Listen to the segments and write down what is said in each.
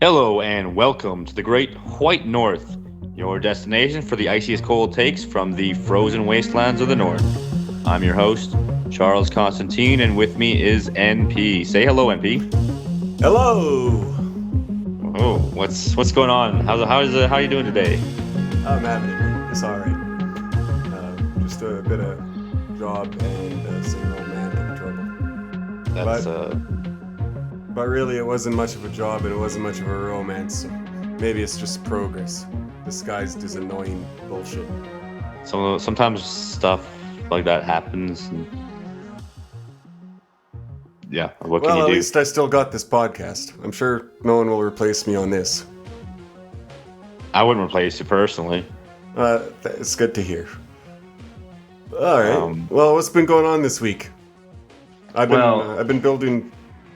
Hello and welcome to the great White North, your destination for the iciest cold takes from the frozen wastelands of the North. I'm your host, Charles Constantine, and with me is NP. Say hello, NP. Hello. Oh, what's going on? How are you doing today? I'm having it. It's all right. Just a bit of job and same old man type of trouble. That's But but really, it wasn't much of a job and it wasn't much of a romance. So maybe it's just progress disguised as annoying bullshit. sometimes stuff like that happens. And yeah, what can Well, you at do? least I still got this podcast. I'm sure no one will replace me on this. I wouldn't replace you personally. It's good to hear. All right. Um, Well, what's been going on this week? well, I've been building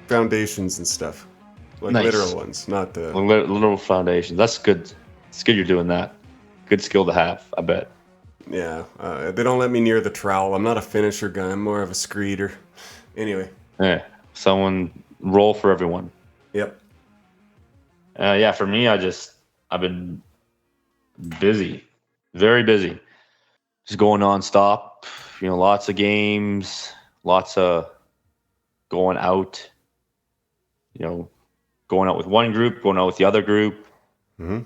foundations and stuff, like nice. literal ones, not the. Little foundation. That's good. It's good you're doing that. Good skill to have, I bet. Yeah, they don't let me near the trowel. I'm not a finisher guy. I'm more of a screeder. Anyway, Yeah, someone roll for everyone. yep. Yeah, for me, I've been busy, very busy, just going nonstop. Lots of games, lots of going out. Going out with one group, going out with the other group, hmm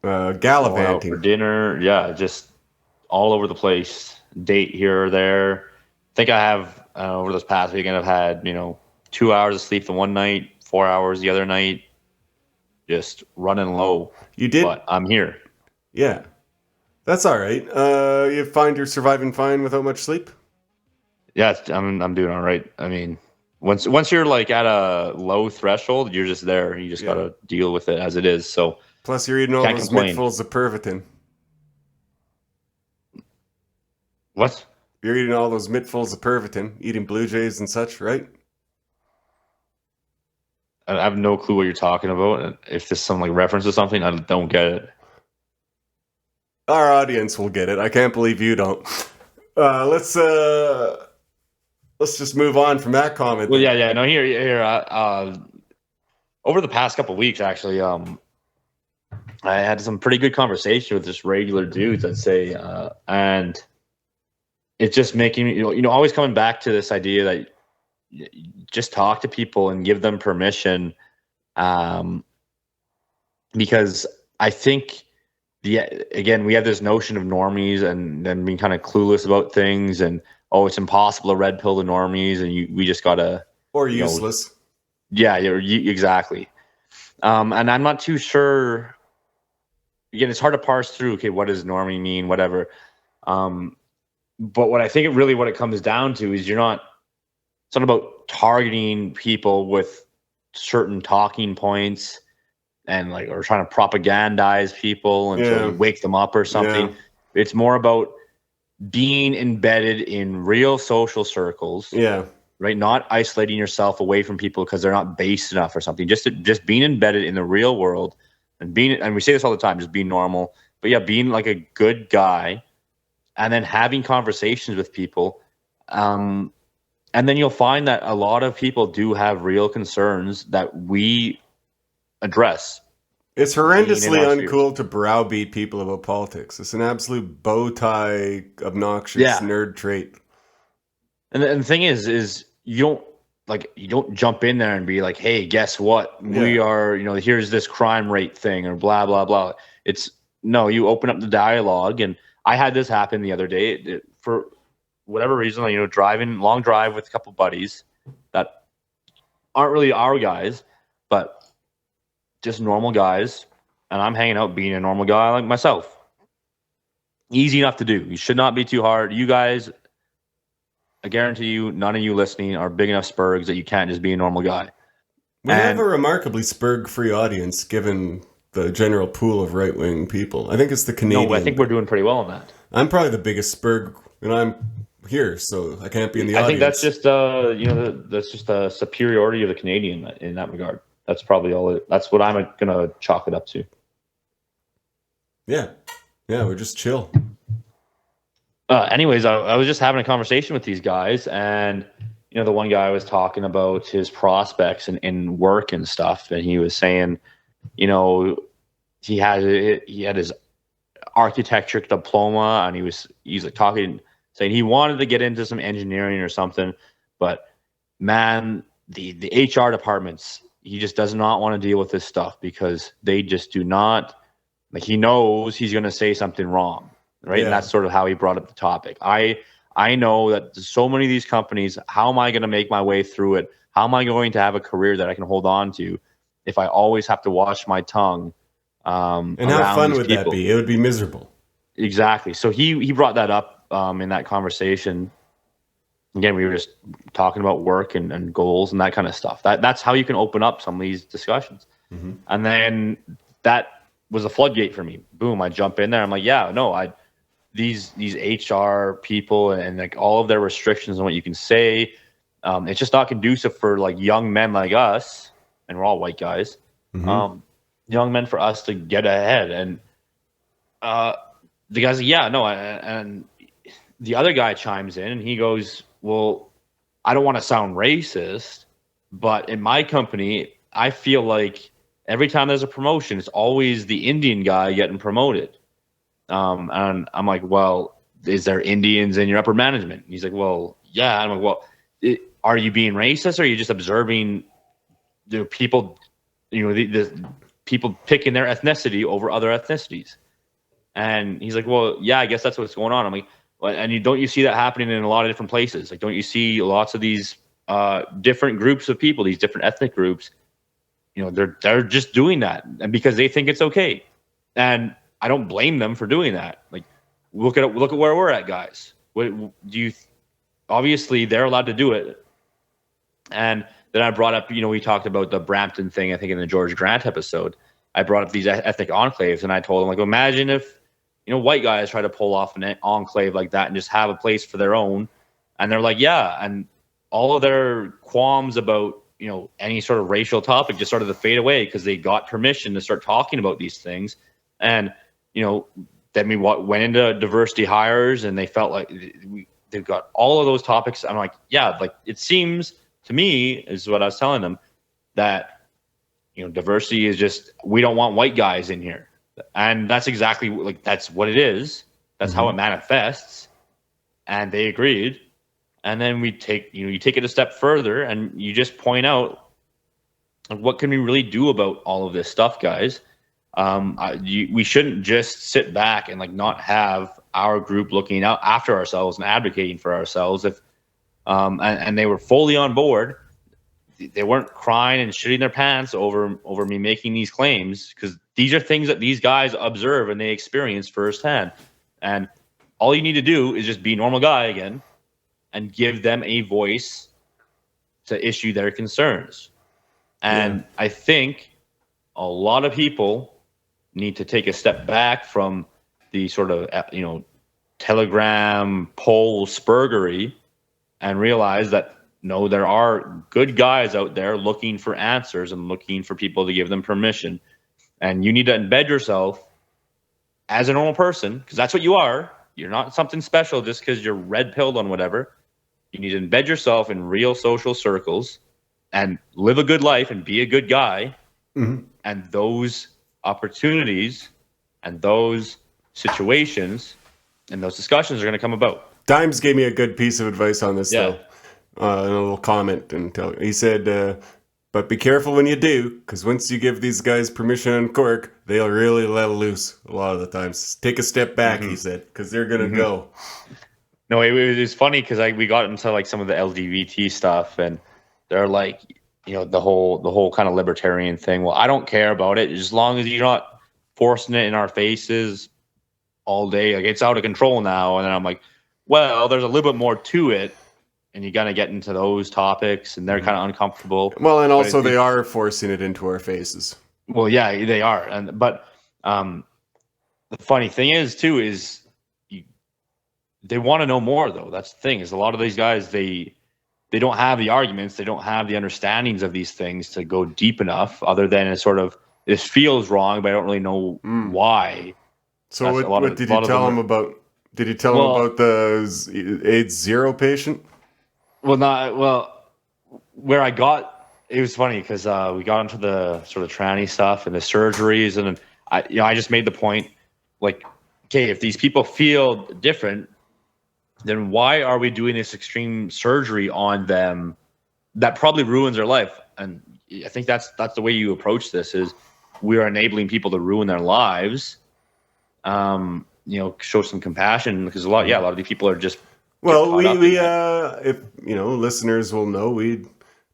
going out for Gallivanting. dinner. Yeah, just all over the place. Date here or there. I think I have over this past weekend. I've had 2 hours of sleep the one night, 4 hours the other night. Just running low, You did? but I'm here. Yeah, that's all right. You find you're surviving fine without much sleep? Yeah, I'm doing all right. I mean, once you're like at a low threshold, you're just there. You just Yeah. gotta deal with it as it is. So Plus, you're eating all can't those complain. mittfuls of Pervitin. What? You're eating all those mittfuls of Pervitin, eating Blue Jays and such, right? I have no clue what you're talking about. If this is some like reference to something, I don't get it. Our audience will get it. I can't believe you don't. Let's just move on from that comment. Well, Then. yeah. No, here. Over the past couple of weeks, actually, I had some pretty good conversation with just regular dudes, I'd say, and it's just making me, always coming back to this idea that just talk to people and give them permission, um, because I think again we have this notion of normies and then being kind of clueless about things, and it's impossible to red pill the normies, and we just gotta, Or you know, useless. yeah, exactly. And I'm not too sure. Again, it's hard to parse through. Okay, what does normie mean? Whatever. Um, but what it comes down to is it's not about targeting people with certain talking points and like, or trying to propagandize people until Yeah. you wake them up or Yeah. something. It's more about being embedded in real social circles, Yeah. right? Not isolating yourself away from people because they're not based enough or something. Just being embedded in the real world and we say this all the time, just being normal. But yeah, being like a good guy and then having conversations with people. And then you'll find that a lot of people do have real concerns that we address It's being in horrendously our spheres. uncool to browbeat people about politics. It's an absolute bow tie, obnoxious Yeah. nerd trait. And the thing is you don't jump in there and be like, hey, guess what? We Yeah. are, here's this crime rate thing or blah, blah, blah. It's no, you open up the dialogue. And I had this happen the other day. For whatever reason, driving long drive with a couple buddies that aren't really our guys, but just normal guys. And I'm hanging out being a normal guy like myself. Easy enough to do. You should not be too hard. You guys, I guarantee you, none of you listening are big enough spurgs that you can't just be a normal guy. We have And a remarkably spurg-free audience, given the general pool of right-wing people. I think it's the Canadian. no, I think we're doing pretty well on that. I'm probably the biggest spurg, and I'm here, so I can't be in the I audience. think that's just that's just a superiority of the Canadian in that regard. That's probably all. That's what I'm gonna chalk it up to. Yeah, we're just chill. Anyways, I was just having a conversation with these guys, and the one guy was talking about his prospects in work and stuff, and he was saying, you know, he had his architecture diploma, and he's like talking, saying he wanted to get into some engineering or something, but man, the HR departments, he just does not want to deal with this stuff because they just do not, like, he knows he's going to say something wrong, right? Yeah. And that's sort of how he brought up the topic. I know that there's so many of these companies. How am I going to make my way through it? How am I going to have a career that I can hold on to if I always have to watch my tongue? And how fun would that be? It would be miserable. Exactly. So he brought that up in that conversation. Again, we were just talking about work and goals and that kind of stuff. That's how you can open up some of these discussions. Mm-hmm. And then that was a floodgate for me. Boom, I jump in there. I'm like, yeah, no, these HR people and like all of their restrictions on what you can say, it's just not conducive for like young men like us, and we're all white guys. Mm-hmm. Young men, for us to get ahead. And the guy's like, yeah, no, and the other guy chimes in and he goes, well, I don't want to sound racist, but in my company, I feel like every time there's a promotion, it's always the Indian guy getting promoted. And I'm like, well, is there Indians in your upper management? And he's like, well, yeah. I'm like, well, are you being racist, or are you just observing the people, the people picking their ethnicity over other ethnicities? And he's like, well, yeah, I guess that's what's going on. I'm like, well, and don't you see that happening in a lot of different places? Like, don't you see lots of these different groups of people, these different ethnic groups? They're just doing that, and because they think it's okay. And I don't blame them for doing that. Like, look at where we're at, guys. What do you? Obviously, they're allowed to do it. And then I brought up, we talked about the Brampton thing, I think in the George Grant episode. I brought up these ethnic enclaves, and I told them, like, imagine if, white guys try to pull off an enclave like that and just have a place for their own. And they're like, yeah. And all of their qualms about, any sort of racial topic just started to fade away because they got permission to start talking about these things. And, then we went into diversity hires, and they felt like they've got all of those topics. I'm like, yeah, like, it seems to me, is what I was telling them, that, diversity is just, we don't want white guys in here. And that's exactly, like, that's what it is. That's how it manifests. And they agreed. And then we take, you take it a step further, and you just point out, like, what can we really do about all of this stuff, guys? We shouldn't just sit back and, like, not have our group looking out after ourselves and advocating for ourselves. If and they were fully on board. They weren't crying and shitting their pants over me making these claims, because these are things that these guys observe and they experience firsthand. And all you need to do is just be a normal guy again and give them a voice to issue their concerns. And I think a lot of people need to take a step back from the sort of, Telegram poll spurgery and realize that, no, there are good guys out there looking for answers and looking for people to give them permission. And you need to embed yourself as a normal person, because that's what you are. You're not something special just because you're red-pilled on whatever. You need to embed yourself in real social circles and live a good life and be a good guy. Mm-hmm. And those opportunities and those situations and those discussions are going to come about. Dimes gave me a good piece of advice on this, though. A little comment. He said, but be careful when you do, because once you give these guys permission on cork, they'll really let loose a lot of the times. Take a step back, he said, because they're going to go. No, it was funny because we got into, like, some of the LGBT stuff, and they're like, the whole kind of libertarian thing. Well, I don't care about it as long as you're not forcing it in our faces all day. Like, it's out of control now. And then I'm like, well, there's a little bit more to it. And you gotta get into those topics, and they're kind of uncomfortable. Well, and also they are forcing it into our faces. Well, yeah, they are. But the funny thing is, too, is they want to know more, though. That's the thing, is a lot of these guys, they don't have the arguments, they don't have the understandings of these things to go deep enough, other than a sort of, this feels wrong, but I don't really know why. So what did you tell him about? Did you tell him about the AIDS zero patient? Where I got it was funny because we got into the sort of tranny stuff and the surgeries, and I just made the point, like, okay, if these people feel different, then why are we doing this extreme surgery on them that probably ruins their life? And I think that's the way you approach this, is we are enabling people to ruin their lives. Show some compassion, because a lot of these people are just if listeners will know, we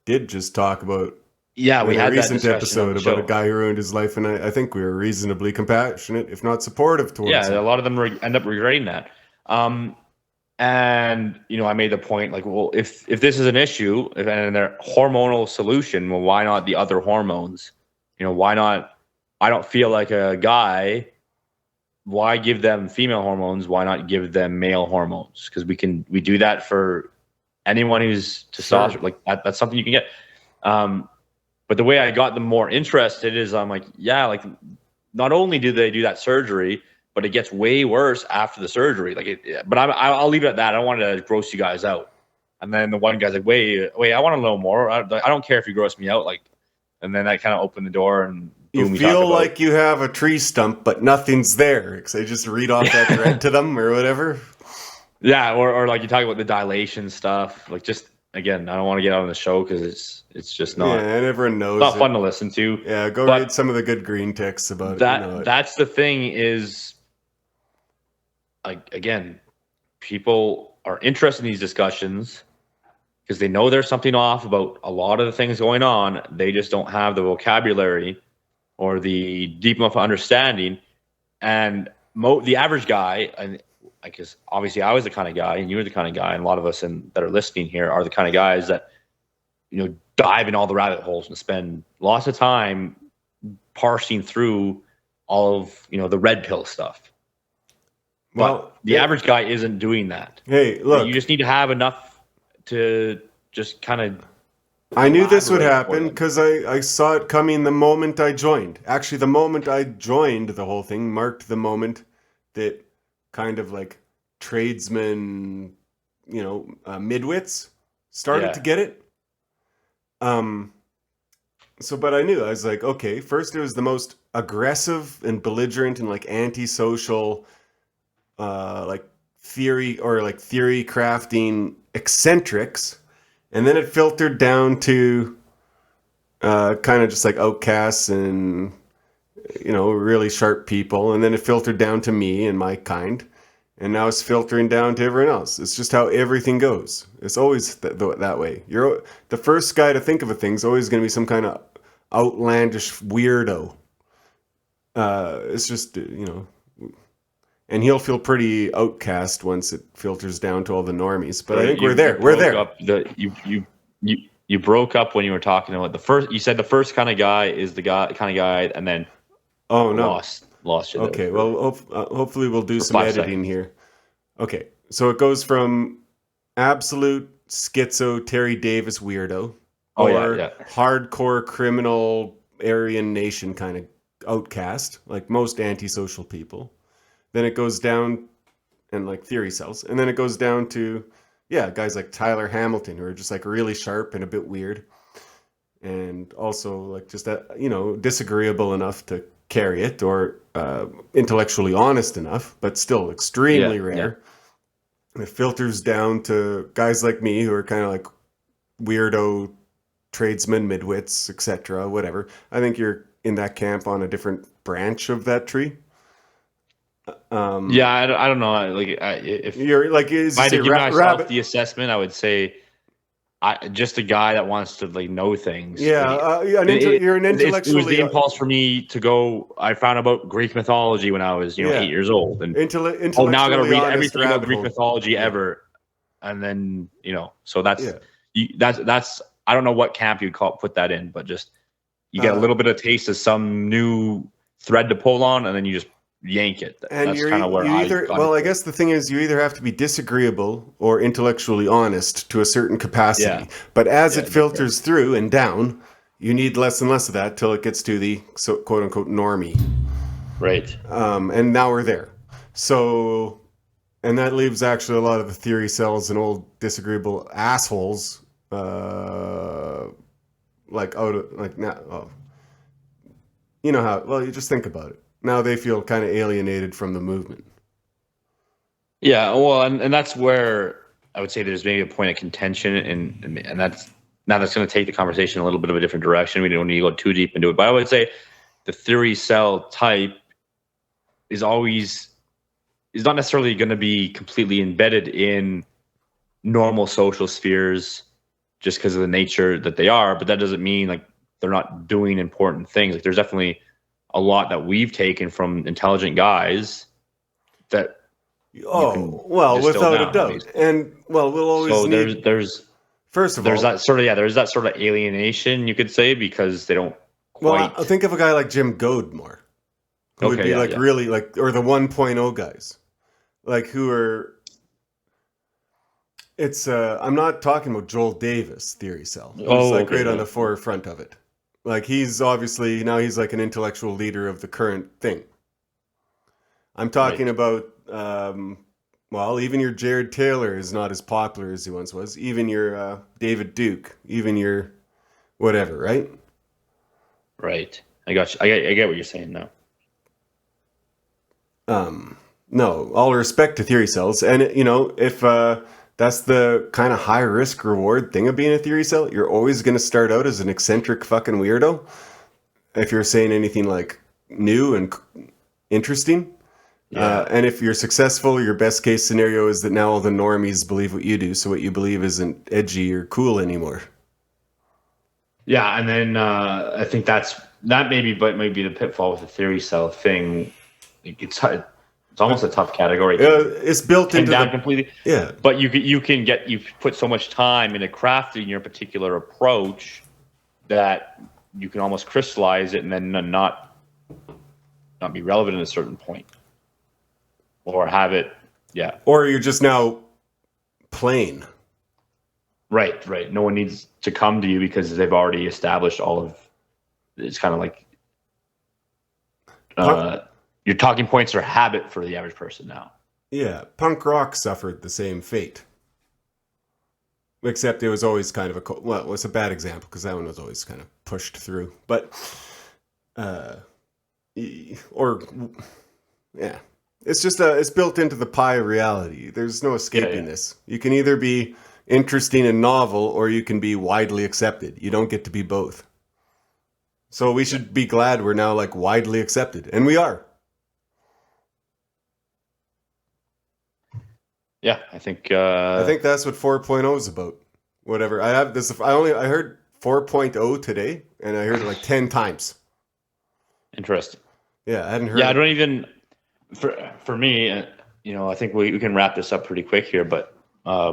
did just talk about we had a recent that episode about a guy who ruined his life, and I think we were reasonably compassionate, if not supportive towards him. A lot of them end up regretting that. And I made the point, like, well, if this is an issue and their hormonal solution, well, why not the other hormones? Why not? I don't feel like a guy. Why give them female hormones? Why not give them male hormones? Because we do that for anyone who's testosterone. Sure. Like that's something you can get. But the way I got them more interested is I'm like, not only do they do that surgery, but it gets way worse after the surgery. But I'll leave it at that. I don't want to gross you guys out. And then the one guy's like, wait, I want to know more. I don't care if you gross me out. And then that kind of opened the door, and boom, you feel like you have a tree stump, but nothing's there. Because I just read off that thread to them or whatever. Yeah, or like you talk about the dilation stuff. Like, just again, I don't want to get out on the show because it's just not. Yeah, and everyone knows. It's not fun to listen to. Yeah, read some of the good green texts about that. That's the thing is, like, again, people are interested in these discussions because they know there's something off about a lot of the things going on. They just don't have the vocabulary or the deep enough understanding. And the average guy, and I guess obviously I was the kind of guy, and you were the kind of guy, and a lot of us that are listening here are the kind of guys that dive in all the rabbit holes and spend lots of time parsing through all of the red pill stuff. But the average guy isn't doing that. Hey, look, you just need to have enough to just kind of. I knew this would happen because I saw it coming the moment I joined. Actually, the moment I joined the whole thing marked the moment that kind of like tradesmen, midwits started to get it. But I knew, I was like, okay, first it was the most aggressive and belligerent and like antisocial, theory crafting eccentrics. And then it filtered down to kind of just like outcasts and, really sharp people. And then it filtered down to me and my kind. And now it's filtering down to everyone else. It's just how everything goes. It's always that way. You're the first guy to think of a thing is always going to be some kind of outlandish weirdo. It's just, and he'll feel pretty outcast once it filters down to all the normies. But I think we're there. We're there. You broke up when you were talking about the first. You said the first kind of guy is the kind of guy, and then lost you. Okay, well, hopefully we'll do some editing here. Okay, so it goes from absolute schizo Terry Davis weirdo, hardcore criminal Aryan Nation kind of outcast, like most antisocial people. Then it goes down, and like theory cells, and then it goes down to guys like Tyler Hamilton, who are just like really sharp and a bit weird, and also like just disagreeable enough to carry it, or intellectually honest enough, but still extremely rare. It filters down to guys like me who are kind of like weirdo tradesmen, midwits, etc., whatever. I think you're in that camp on a different branch of that tree. I don't know. Like, if you're like, if I had to give myself the assessment, I would say just a guy that wants to know things. Yeah, you're an intellectually. It was the impulse for me to go. I found about Greek mythology when I was 8 years old, and now I got to read everything about Greek mythology ever, and then so that's I don't know what camp you'd put that in, but just you get a little bit of taste of some new thread to pull on, and then you just yank it. And that's kind of where I guess the thing is, you either have to be disagreeable or intellectually honest to a certain capacity. But as it filters through and down, you need less and less of that till it gets to the quote unquote normie. Right. And now we're there. So, And that leaves actually a lot of the theory cells and old disagreeable assholes, like out of like now. Oh, you know how? Well, you just think about it. Now they feel kind of alienated from the movement. Yeah, well, and that's where I would say there's maybe a point of contention, and that's now that's going to take the conversation a little bit of a different direction. We don't need to go too deep into it, but I would say the theory cell type is not necessarily going to be completely embedded in normal social spheres just because of the nature that they are, but that doesn't mean like they're not doing important things. Like there's definitely a lot that we've taken from intelligent guys that without a doubt. And well, we'll always so need there's first of there's all that sort of there's that sort of alienation, you could say, because they don't quite. Well, I think of a guy like Jim Goad more, who would be really like, or the 1.0 guys, like who are. It's I'm not talking about Joel Davis theory cell. Who's right on the forefront of it. Like he's obviously now he's like an intellectual leader of the current thing. I'm talking about even your Jared Taylor is not as popular as he once was. Even your David Duke, even your whatever, right? Right. I got you. I get what you're saying now. No, all respect to theory cells, and if that's the kind of high risk reward thing of being a theory cell, you're always going to start out as an eccentric fucking weirdo. If you're saying anything like new and interesting. And if you're successful, your best case scenario is that now all the normies believe what you do, so what you believe isn't edgy or cool anymore. Yeah, and then I think that maybe the pitfall with the theory cell thing. It's almost a tough category. It's built into down completely. Yeah, but you put so much time into crafting your particular approach that you can almost crystallize it and then not be relevant at a certain point. Or have it, yeah. Or you're just now plain. Right. No one needs to come to you because they've already established all of. It's kind of like your talking points are habit for the average person now. Yeah, punk rock suffered the same fate. Except it was always kind of it was a bad example because that one was always kind of pushed through. But, it's just it's built into the pie of reality. There's no escaping this. You can either be interesting and novel, or you can be widely accepted. You don't get to be both. So we should be glad we're now like widely accepted, and we are. Yeah, I think that's what 4.0 is about. Whatever. I heard 4.0 today, and I heard it like 10 times. Interesting. Yeah, I hadn't heard. Yeah, I don't even. For me, I think we can wrap this up pretty quick here, but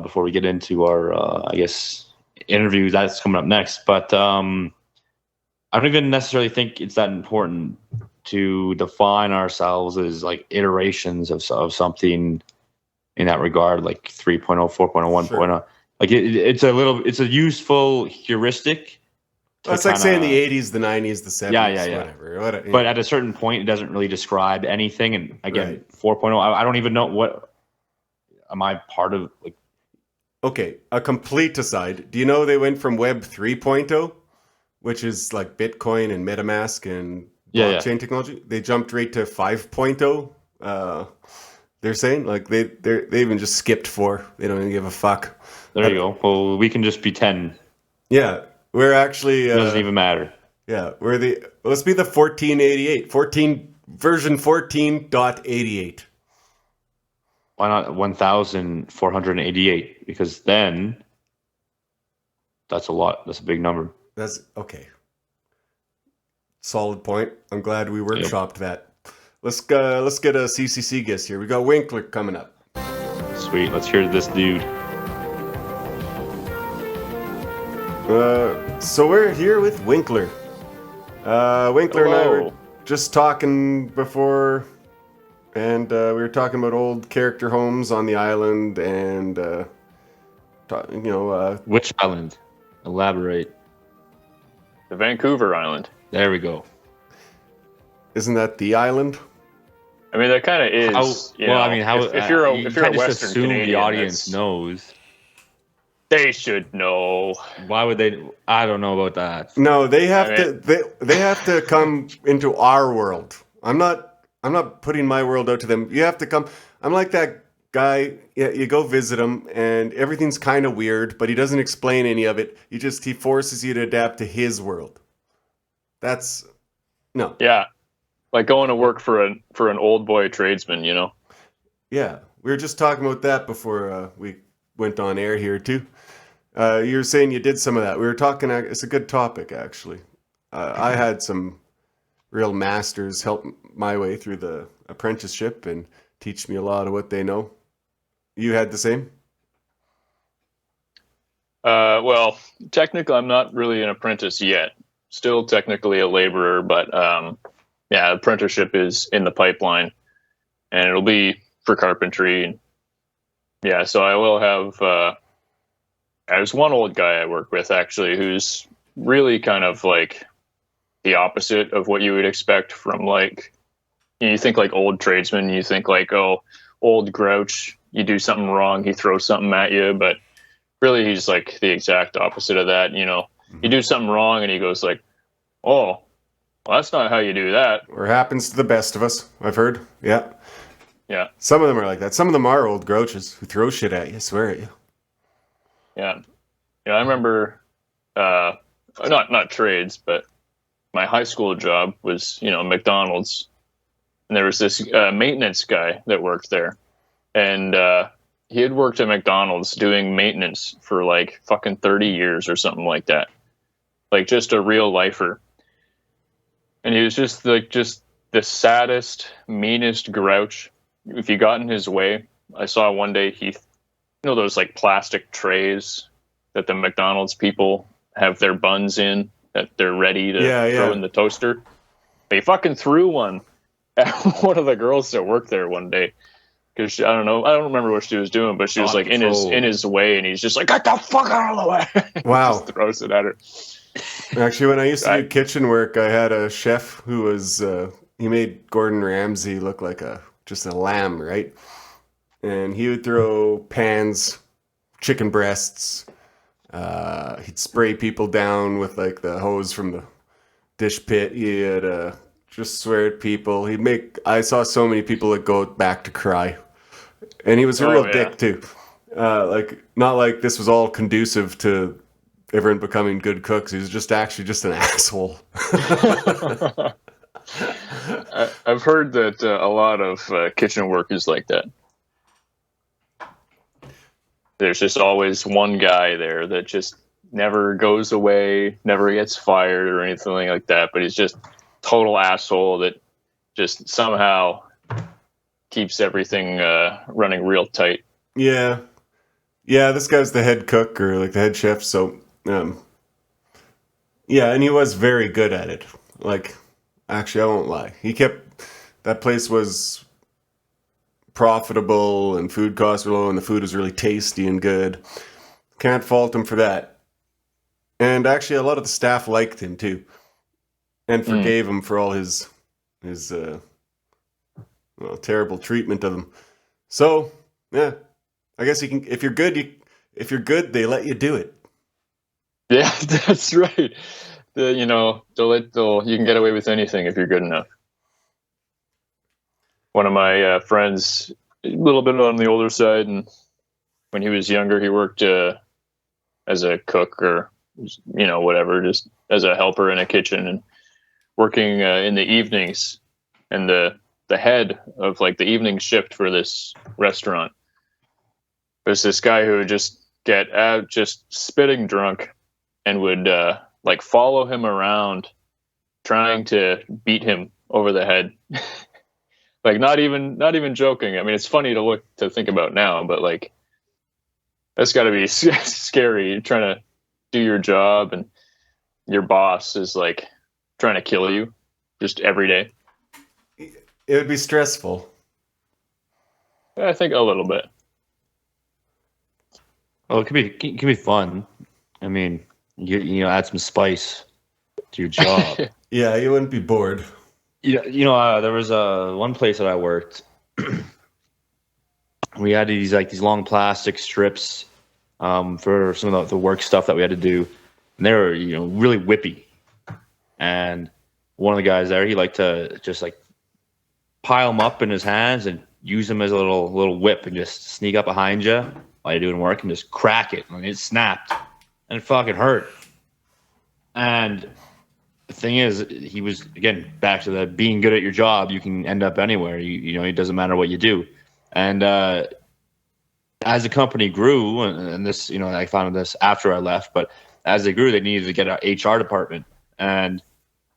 before we get into our, interview that's coming up next. But I don't even necessarily think it's that important to define ourselves as like iterations of something in that regard, like 3.0, 4.0, 1.0. Sure. Like it's a useful heuristic. That's like saying the 80s, the 90s, the 70s, whatever. But at a certain point, it doesn't really describe anything. And again, 4.0, I don't even know what am I part of. Like, okay, a complete aside. Do you know they went from Web 3.0, which is like Bitcoin and MetaMask and blockchain technology? They jumped right to 5.0. They're saying like they even just skipped 4. They don't even give a fuck. There you go. Well, we can just be 10. Yeah. We're actually it doesn't even matter. Yeah, let's be the 1488. Version 14.88. Why not 1488? Because then that's a lot. That's a big number. That's okay. Solid point. I'm glad we workshopped that. Let's get a CCC guest here. We got Winkler coming up. Sweet. Let's hear this dude. So we're here with Winkler. Winkler and I were just talking before, and we were talking about old character homes on the island, and which island? Elaborate. The Vancouver Island. There we go. Isn't that the island? I mean, that kind of is. If you're a can't just Western assume Canadian, the audience knows. They should know. Why would they? I don't know about that. No, they have to. They have to come into our world. I'm not putting my world out to them. You have to come. I'm like that guy. You go visit him, and everything's kind of weird, but he doesn't explain any of it. He forces you to adapt to his world. That's no. Yeah, like going to work for an old boy tradesman, you know. Yeah, we were just talking about that before we went on air here too. You were saying you did some of that. We were talking. It's a good topic, actually. I had some real masters help my way through the apprenticeship and teach me a lot of what they know. You had the same? Well, technically, I'm not really an apprentice yet. Still technically a laborer, but yeah, apprenticeship is in the pipeline, and it'll be for carpentry. Yeah, so I will have. There's one old guy I work with actually who's really kind of like the opposite of what you would expect from like, you think like old tradesmen, you think like, oh, old grouch, you do something wrong, he throws something at you, but really he's like the exact opposite of that. You know, you do something wrong and he goes like, oh, well, that's not how you do that. Or happens to the best of us, I've heard. Yeah. Yeah. Some of them are like that. Some of them are old grouches who throw shit at you, swear at you. Yeah. Yeah, I remember not trades, but my high school job was, McDonald's. And there was this maintenance guy that worked there. And he had worked at McDonald's doing maintenance for like fucking 30 years or something like that. Like just a real lifer. And he was just the saddest, meanest grouch. If you got in his way, I saw one day those like plastic trays that the McDonald's people have their buns in, that they're ready to throw in the toaster. They fucking threw one at one of the girls that worked there one day. Because I don't remember what she was doing, but she was like in his way, and he's just like, get the fuck out of the way. Wow. Just throws it at her. Actually, when I used to do kitchen work, I had a chef who was, he made Gordon Ramsay look like just a lamb, right? And he would throw pans, chicken breasts. He'd spray people down with like the hose from the dish pit. He'd just swear at people. I saw so many people that go back to cry. And he was a real dick too. Not like this was all conducive to everyone becoming good cooks. He was just an asshole. I've heard that a lot of kitchen work is like that. There's just always one guy there that just never goes away, never gets fired or anything like that. But he's just total asshole that just somehow keeps everything running real tight. Yeah. Yeah, this guy's the head cook or like the head chef. So, yeah, and he was very good at it. Like, actually, I won't lie. That place was profitable and food costs were low and the food was really tasty and good. Can't fault him for that. And actually, a lot of the staff liked him too. And forgave him for all his terrible treatment of him. So, yeah, I guess you can. If you're good, they let you do it. Yeah, that's right. You can get away with anything if you're good enough. One of my friends, a little bit on the older side, and when he was younger, he worked as a cook or whatever, just as a helper in a kitchen and working in the evenings. And the head of like the evening shift for this restaurant was this guy who would just get out just spitting drunk and would like follow him around trying to beat him over the head. Like not even joking. I mean, it's funny to think about now, but like that's got to be scary. You're trying to do your job and your boss is like trying to kill you just every day. It would be stressful. I think a little bit. Well, it can be fun. I mean, you add some spice to your job. Yeah, you wouldn't be bored. There was one place that I worked. We had these long plastic strips for some of the work stuff that we had to do, and they were really whippy. And one of the guys there, he liked to just like pile them up in his hands and use them as a little whip and just sneak up behind you while you're doing work and just crack it. And it snapped and it fucking hurt. And the thing is, he was, again, back to the being good at your job. You can end up anywhere. It doesn't matter what you do. And as the company grew, and this, I found this after I left, but as they grew, they needed to get an HR department. And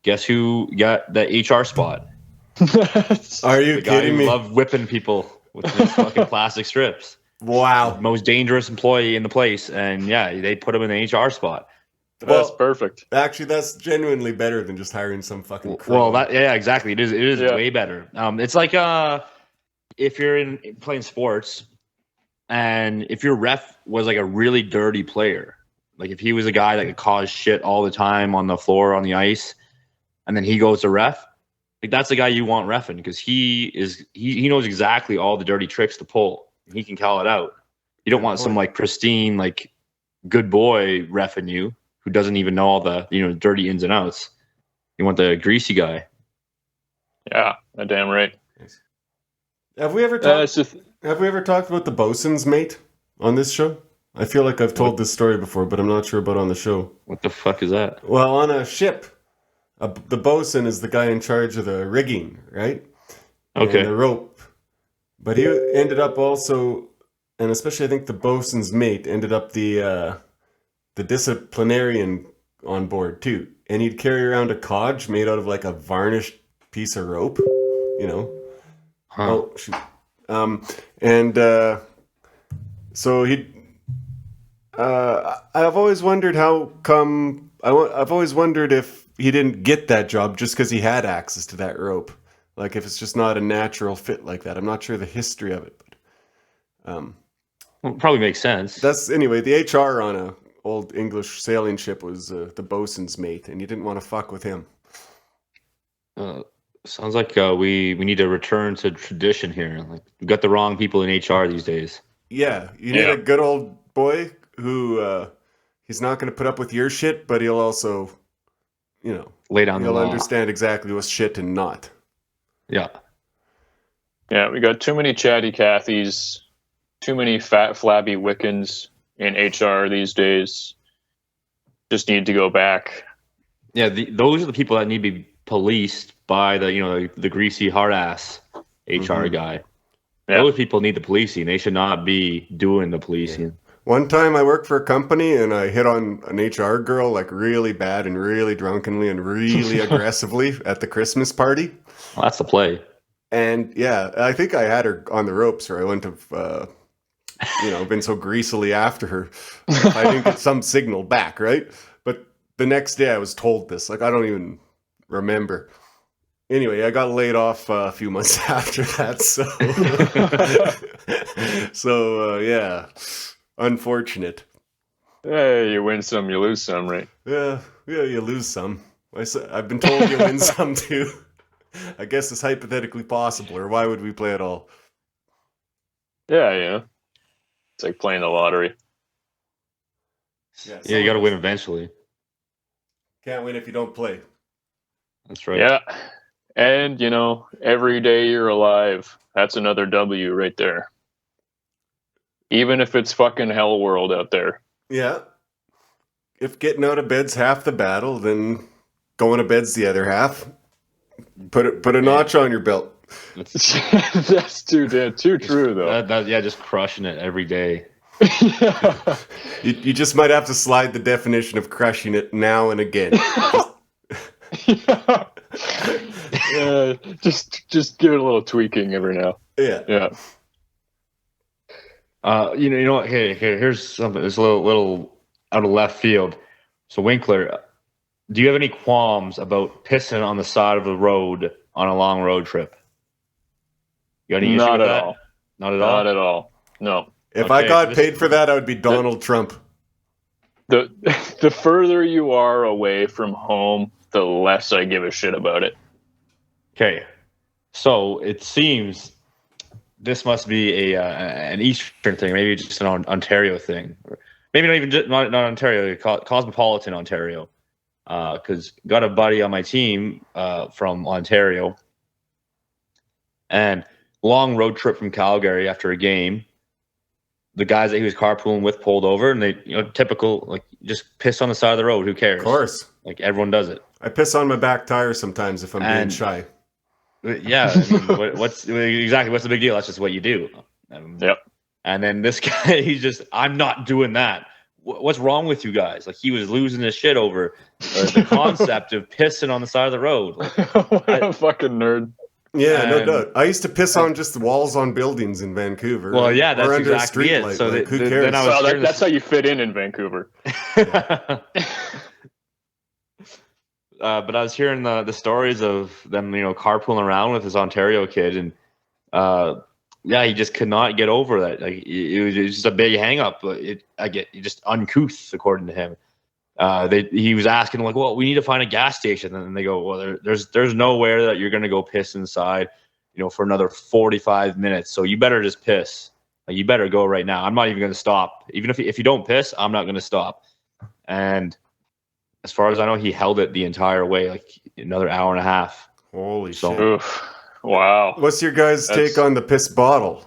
guess who got the HR spot? Are you the guy kidding who me? loved whipping people with these fucking plastic strips. Wow. Most dangerous employee in the place. And yeah, they put him in the HR spot. That's perfect. Actually, that's genuinely better than just hiring some fucking crow. Well, exactly. It is Yeah. way better. It's like if you're playing sports, and if your ref was like a really dirty player, like if he was a guy that could cause shit all the time on the floor, on the ice, and then he goes to ref, like that's the guy you want reffing, because he knows exactly all the dirty tricks to pull. He can call it out. You don't want some like pristine, like good boy reffing you who doesn't even know all the dirty ins and outs. You want the greasy guy. Yeah, damn right. Have we ever talked about the bosun's mate on this show? I feel like I've told this story before, but I'm not sure about on the show. What the fuck is that? Well, on a ship, the bosun is the guy in charge of the rigging, right? Okay. And the rope. But he ended up also, and especially I think the bosun's mate ended up the disciplinarian on board too. And he'd carry around a codge made out of like a varnished piece of rope, Huh. Oh, shoot. So he'd. I've always wondered how come. I've always wondered if he didn't get that job just because he had access to that rope. Like if it's just not a natural fit like that. I'm not sure the history of it, but Well, it probably makes sense. that's anyway. The HR on a old English sailing ship was the bosun's mate, and you didn't want to fuck with him. Sounds like we need to return to tradition here. Like we got the wrong people in HR these days. Yeah, you need a good old boy who he's not going to put up with your shit, but he'll also, Lay down the he'll law. understand exactly what's shit and not. Yeah. Yeah, we got too many chatty Cathys, too many fat flabby Wiccans in HR these days. Just need to go back. Yeah, those are the people that need to be policed by the greasy hard ass HR guy. Yeah. Those people need the policing. They should not be doing the policing. Yeah. One time I worked for a company and I hit on an HR girl like really bad and really drunkenly and really aggressively at the Christmas party. Well, that's the play. And yeah, I think I had her on the ropes, or I wouldn't have, been so greasily after her if I didn't get some signal back, right? But the next day I was told this. Like, I don't even remember. Anyway, I got laid off a few months after that, so yeah, unfortunate. Hey, you win some, you lose some, right? Yeah, you lose some. I've been told you win some too. I guess it's hypothetically possible, or why would we play at all? Yeah. It's like playing the lottery. Yeah, you got to win eventually. Can't win if you don't play. That's right. Yeah. And, every day you're alive, that's another W right there. Even if it's fucking hell world out there. Yeah. If getting out of bed's half the battle, then going to bed's the other half. Put a notch on your belt. That's too true, though. Just crushing it every day. You just might have to slide the definition of crushing it now and again. Just give it a little tweaking every now. Yeah. You know what? Here's something. It's a little out of left field. So Winkler, do you have any qualms about pissing on the side of the road on a long road trip? You got any issue Not with at that? all. Not at all. Not at all. No. If I got paid for that, I would be Donald Trump. The further you are away from home, the less I give a shit about it. Okay, so it seems this must be an Eastern thing, maybe just an Ontario thing, maybe not even not Ontario, cosmopolitan Ontario. Because got a buddy on my team from Ontario, and long road trip from Calgary after a game. The guys that he was carpooling with pulled over, and they, typical, like, just piss on the side of the road. Who cares? Of course. Like, everyone does it. I piss on my back tire sometimes if I'm being shy. Yeah, I mean, what's the big deal? That's just what you do. Yep. And then this guy, he's just, I'm not doing that. What's wrong with you guys? Like, he was losing his shit over the concept of pissing on the side of the road. Like, what a fucking nerd. Yeah, no doubt. I used to piss on just the walls on buildings in Vancouver. Well, yeah, that's exactly it. So who cares? That's how you fit in Vancouver. But I was hearing the stories of them, carpooling around with this Ontario kid, and he just could not get over that. Like, it was just a big hang up. Just uncouth, according to him. He was asking, like, well, we need to find a gas station, and then they go, well, there's nowhere that you're going to go piss inside, for another 45 minutes. So you better just piss. Like, you better go right now. I'm not even going to stop. Even if you don't piss, I'm not going to stop. And as far as I know, he held it the entire way, like another hour and a half. Holy shit! Oof. Wow. What's your guys' take on the piss bottle?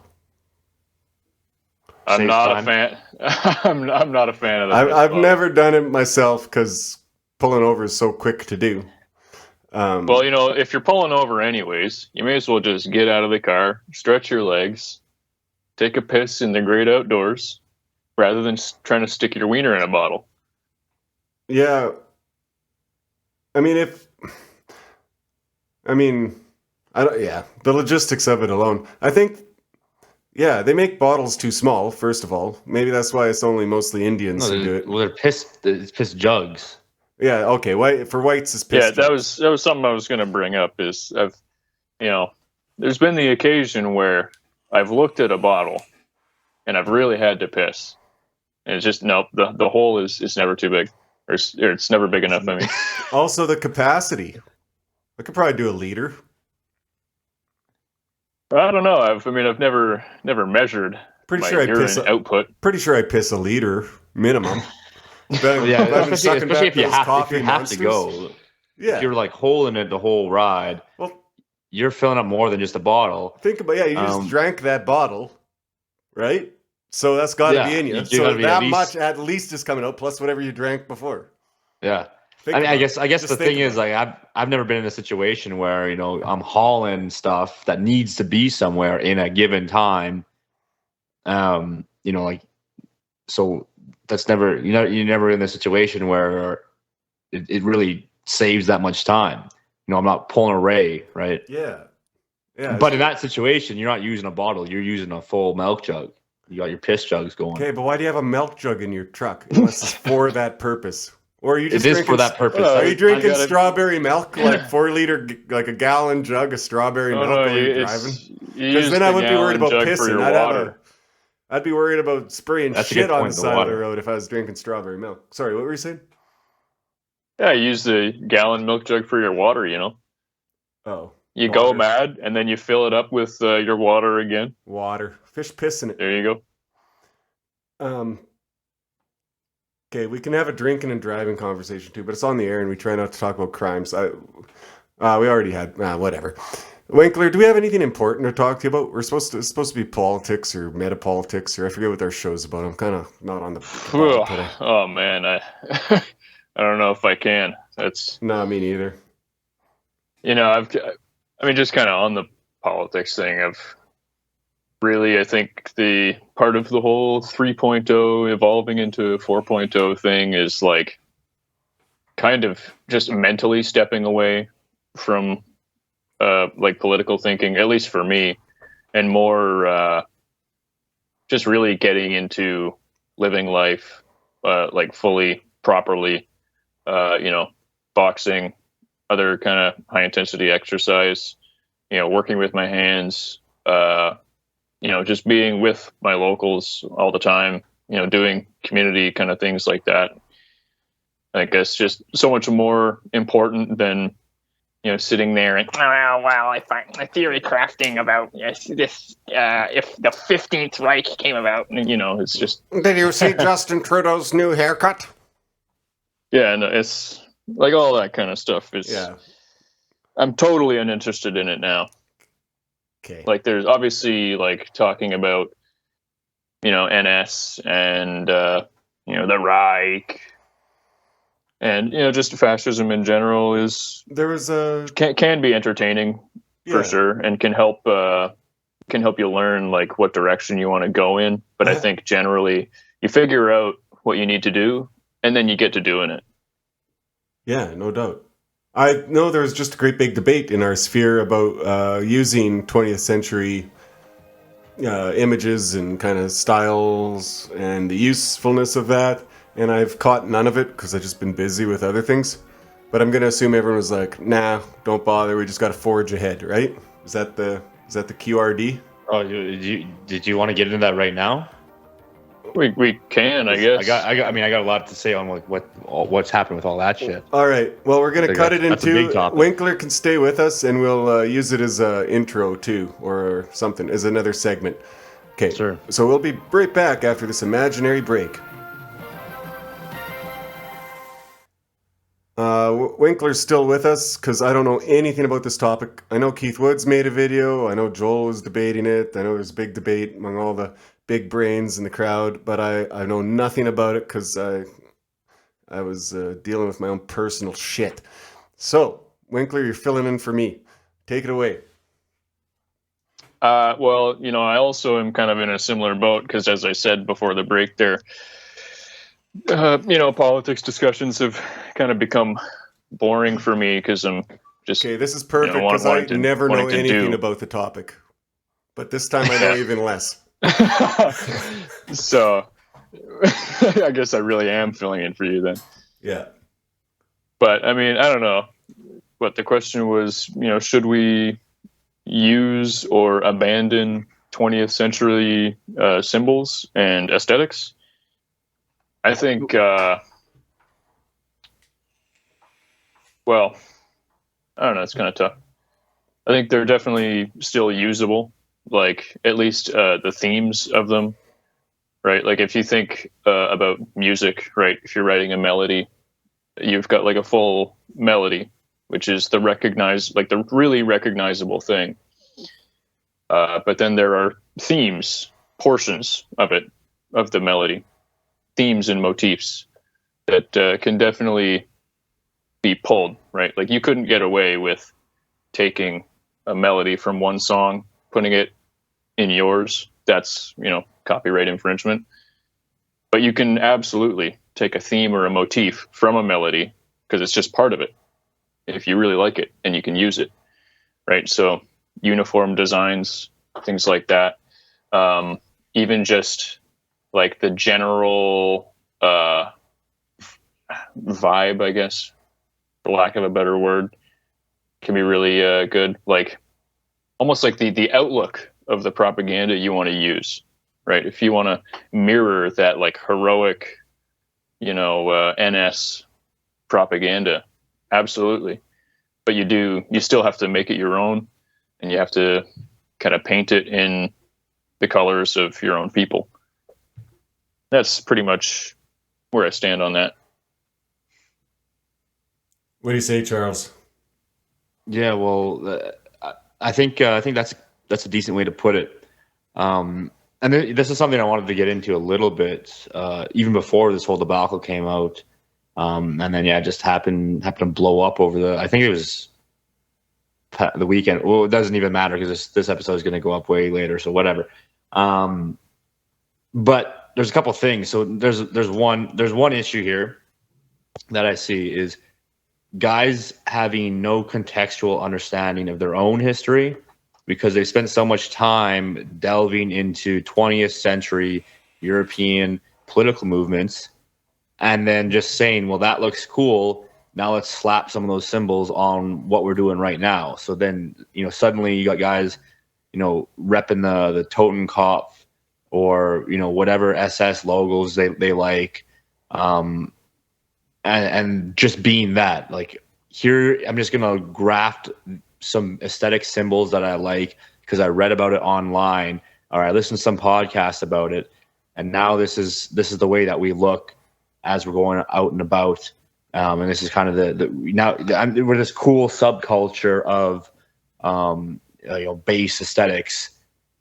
I'm not a fan. I'm not a fan of that. I've never done it myself because pulling over is so quick to do. Well, if you're pulling over anyways, you may as well just get out of the car, stretch your legs, take a piss in the great outdoors, rather than trying to stick your wiener in a bottle. Yeah. The logistics of it alone. I think. Yeah, they make bottles too small, first of all. Maybe that's why it's only mostly Indians who do it. Well, it's piss jugs. Yeah, okay. For whites, it's piss jugs. That was something I was going to bring up. There's been the occasion where I've looked at a bottle and I've really had to piss. And it's just, nope, the hole is never too big. Or it's never big enough, I mean. Also, the capacity. I could probably do a liter. I don't know. I've never measured my urine output. Pretty sure I piss a liter minimum. Especially if you have to go. Yeah. If you're like holding it the whole ride, you're filling up more than just a bottle. Think about you just drank that bottle, right? So that's got to be in you. So that much at least is coming out, plus whatever you drank before. Yeah. I guess the thing is, like, I've never been in a situation where, I'm hauling stuff that needs to be somewhere in a given time. So that's never, you're never in a situation where it really saves that much time. I'm not pulling a Ray, right? Yeah. Yeah. But in that situation, you're not using a bottle, you're using a full milk jug. You got your piss jugs going. Okay, but why do you have a milk jug in your truck unless it's for that purpose? Or are you just it is for that purpose. Are you drinking strawberry milk, like 4 liter, like a gallon jug of strawberry milk while you're driving? Because then I wouldn't be worried about pissing. I'd be worried about spraying shit on the side of the road if I was drinking strawberry milk. Sorry, what were you saying? Yeah, use the gallon milk jug for your water, Oh. You go mad, and then you fill it up with your water again. Water. Fish piss in it. There you go. Okay, we can have a drinking and driving conversation too, but it's on the air and we try not to talk about crimes. We already had, whatever. Winkler, do we have anything important to talk to you about? It's supposed to be politics or metapolitics, or I forget what our show's about. I'm kind of not on the today. Oh man, I don't know if I can. No, me neither. Just kind of on the politics thing of really, I think the part of the whole 3.0 evolving into 4.0 thing is like kind of just mentally stepping away from like political thinking, at least for me, and more just really getting into living life like fully, properly, boxing, other kind of high intensity exercise, working with my hands, just being with my locals all the time, doing community kind of things like that. I guess just so much more important than, sitting there and well, I find my theory crafting about this if the 15th Reich came about, and it's just. Did you see Justin Trudeau's new haircut? Yeah, no, it's like all that kind of stuff is. Yeah. I'm totally uninterested in it now. Okay. Like, there's obviously like talking about, NS and the Reich. And just fascism in general can be entertaining for sure, and can help you learn like what direction you want to go in. But I think generally you figure out what you need to do, and then you get to doing it. Yeah, no doubt. I know there was just a great big debate in our sphere about using 20th century images and kind of styles and the usefulness of that. And I've caught none of it because I've just been busy with other things. But I'm going to assume everyone was like, nah, don't bother. We just got to forge ahead, right? Is that the QRD? Oh, did you want to get into that right now? We can, I guess. I got a lot to say on what's happened with all that shit. All right. Well, we're going to cut it in two. Topic. Winkler can stay with us, and we'll use it as an intro, too, or something, as another segment. Okay. Sure. So we'll be right back after this imaginary break. Winkler's still with us because I don't know anything about this topic. I know Keith Woods made a video. I know Joel was debating it. I know there's a big debate among all the big brains in the crowd, but I know nothing about it because I was dealing with my own personal shit. So, Winkler, you're filling in for me. Take it away. Well, I also am kind of in a similar boat because, as I said before the break there, politics discussions have kind of become boring for me because I'm just... Okay, this is perfect because I never know anything about the topic. But this time I know even less. So, I guess I really am filling in for you then. Yeah. But, I mean, I don't know. But the question was, should we use or abandon 20th century symbols and aesthetics? I think, well, I don't know. It's kind of tough. I think they're definitely still usable, like at least the themes of them, right? Like if you think about music, right? If you're writing a melody, you've got like a full melody, which is the really recognizable thing. But then there are themes, portions of it, of the melody. Themes and motifs that can definitely be pulled, right? Like you couldn't get away with taking a melody from one song, putting it in yours. That's, copyright infringement. But you can absolutely take a theme or a motif from a melody because it's just part of it if you really like it and you can use it, right? So uniform designs, things like that. Even just like the general vibe, I guess, for lack of a better word, can be really good. Like almost like the outlook of the propaganda you want to use, right? If you want to mirror that like heroic, NS propaganda, absolutely. But you still have to make it your own, and you have to kind of paint it in the colors of your own people. That's pretty much where I stand on that. What do you say, Charles? Yeah, well, I think that's a decent way to put it. And this is something I wanted to get into a little bit, even before this whole debacle came out. And then it just happened to blow up over I think it was the weekend. Well, it doesn't even matter because this episode is going to go up way later, so whatever. But there's a couple things. So there's one issue here that I see is guys having no contextual understanding of their own history because they spent so much time delving into 20th century European political movements and then just saying, well, that looks cool. Now let's slap some of those symbols on what we're doing right now. So then, suddenly you got guys, repping the Totenkopf or, whatever SS logos they like. And just being that, like, here I'm just gonna graft some aesthetic symbols that I like because I read about it online, or I listened to some podcasts about it, and now this is the way that we look as we're going out and about. And this is kind of we're this cool subculture of base aesthetics.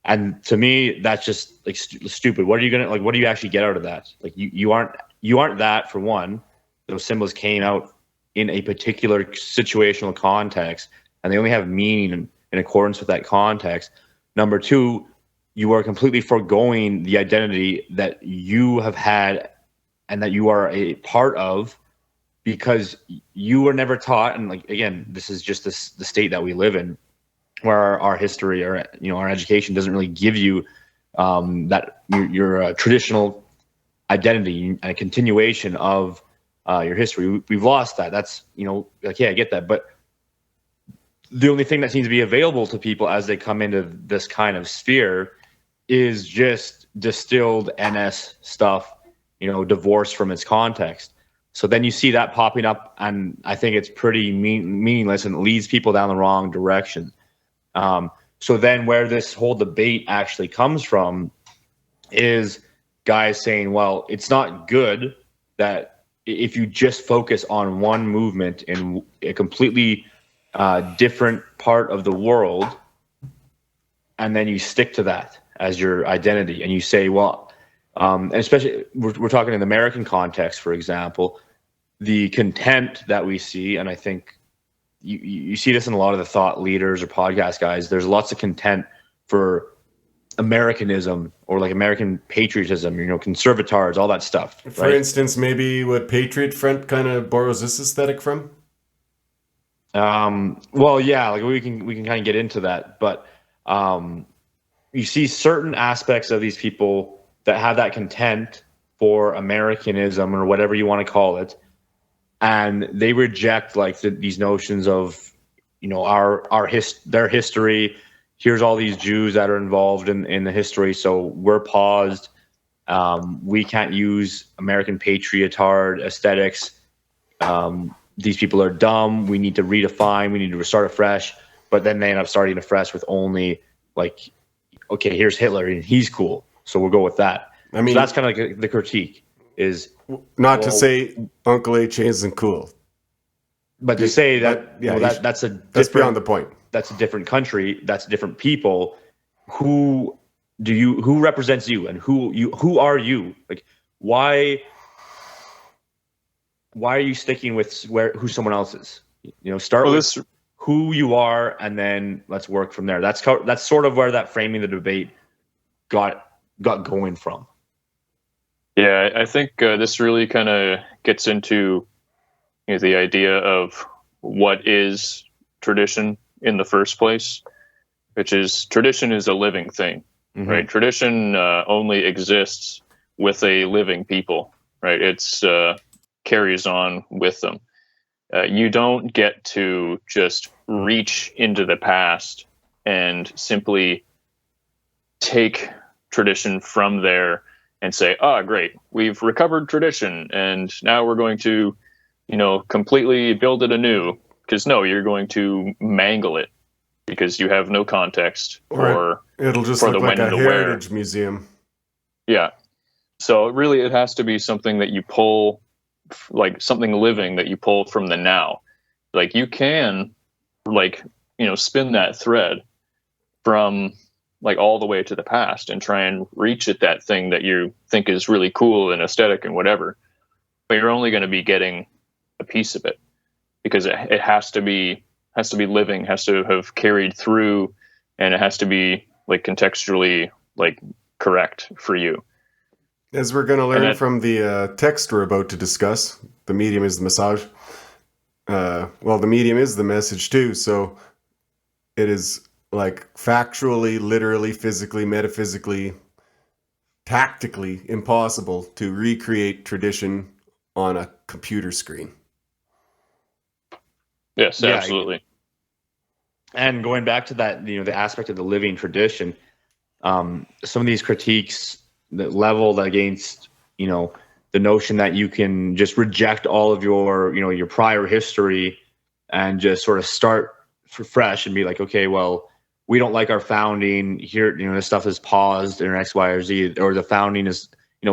And to me, that's just like stupid. What are you actually get out of that? Like you aren't that, for one. Those symbols came out in a particular situational context, and they only have meaning in accordance with that context. Number two, you are completely foregoing the identity that you have had and that you are a part of, because you were never taught. And like, again, this is just the state that we live in, where our history or our education doesn't really give you that your traditional identity and a continuation of your history. We've lost that. That's I get that, but the only thing that seems to be available to people as they come into this kind of sphere is just distilled NS stuff, divorced from its context. So then you see that popping up, and I think it's pretty meaningless, and it leads people down the wrong direction. So then where this whole debate actually comes from is guys saying, well, it's not good that if you just focus on one movement in a completely different part of the world, and then you stick to that as your identity, and you say, well, and especially we're talking in the American context, for example, the content that we see, and I think you see this in a lot of the thought leaders or podcast guys, there's lots of content for Americanism or like American patriotism, conservators, all that stuff. For instance, maybe what Patriot Front kind of borrows this aesthetic from? Well, yeah, like we can kind of get into that, but you see certain aspects of these people that have that content for Americanism or whatever you want to call it, and they reject like these notions of their history. Here's all these Jews that are involved in the history, so we're paused. We can't use American patriotard aesthetics. These people are dumb. We need to redefine. We need to start afresh. But then they end up starting afresh with only like, okay, here's Hitler and he's cool, so we'll go with that. I mean, so that's kind of like the critique is not to say Uncle H isn't cool, but to say that that's beyond the point. That's a different country. That's different people. Who represents you, and who are you? Like, why are you sticking with who someone else is? Start with who you are, and then let's work from there. That's sort of where that framing the debate got going from. Yeah, I think this really kind of gets into the idea of what is tradition in the first place, which is tradition is a living thing, right? Tradition only exists with a living people, right? It's carries on with them. You don't get to just reach into the past and simply take tradition from there and say, great, we've recovered tradition and now we're going to, completely build it anew. Because no, you're going to mangle it because you have no context or it'll just look like a heritage museum. Yeah. So really it has to be something that you pull, like something living that you pull from the now. Like you can spin that thread from like all the way to the past and try and reach at that thing that you think is really cool and aesthetic and whatever, but you're only going to be getting a piece of it because it has to be living, has to have carried through, and it has to be like contextually like correct for you. As we're going to learn from the text we're about to discuss, the medium is the massage. The medium is the message too. So it is like factually, literally, physically, metaphysically, tactically impossible to recreate tradition on a computer screen. Yes, absolutely. And going back to that, the aspect of the living tradition, some of these critiques that leveled against, the notion that you can just reject all of your, your prior history and just sort of start fresh and be like, okay, well, we don't like our founding here. This stuff is paused in X, Y, or Z, or the founding is,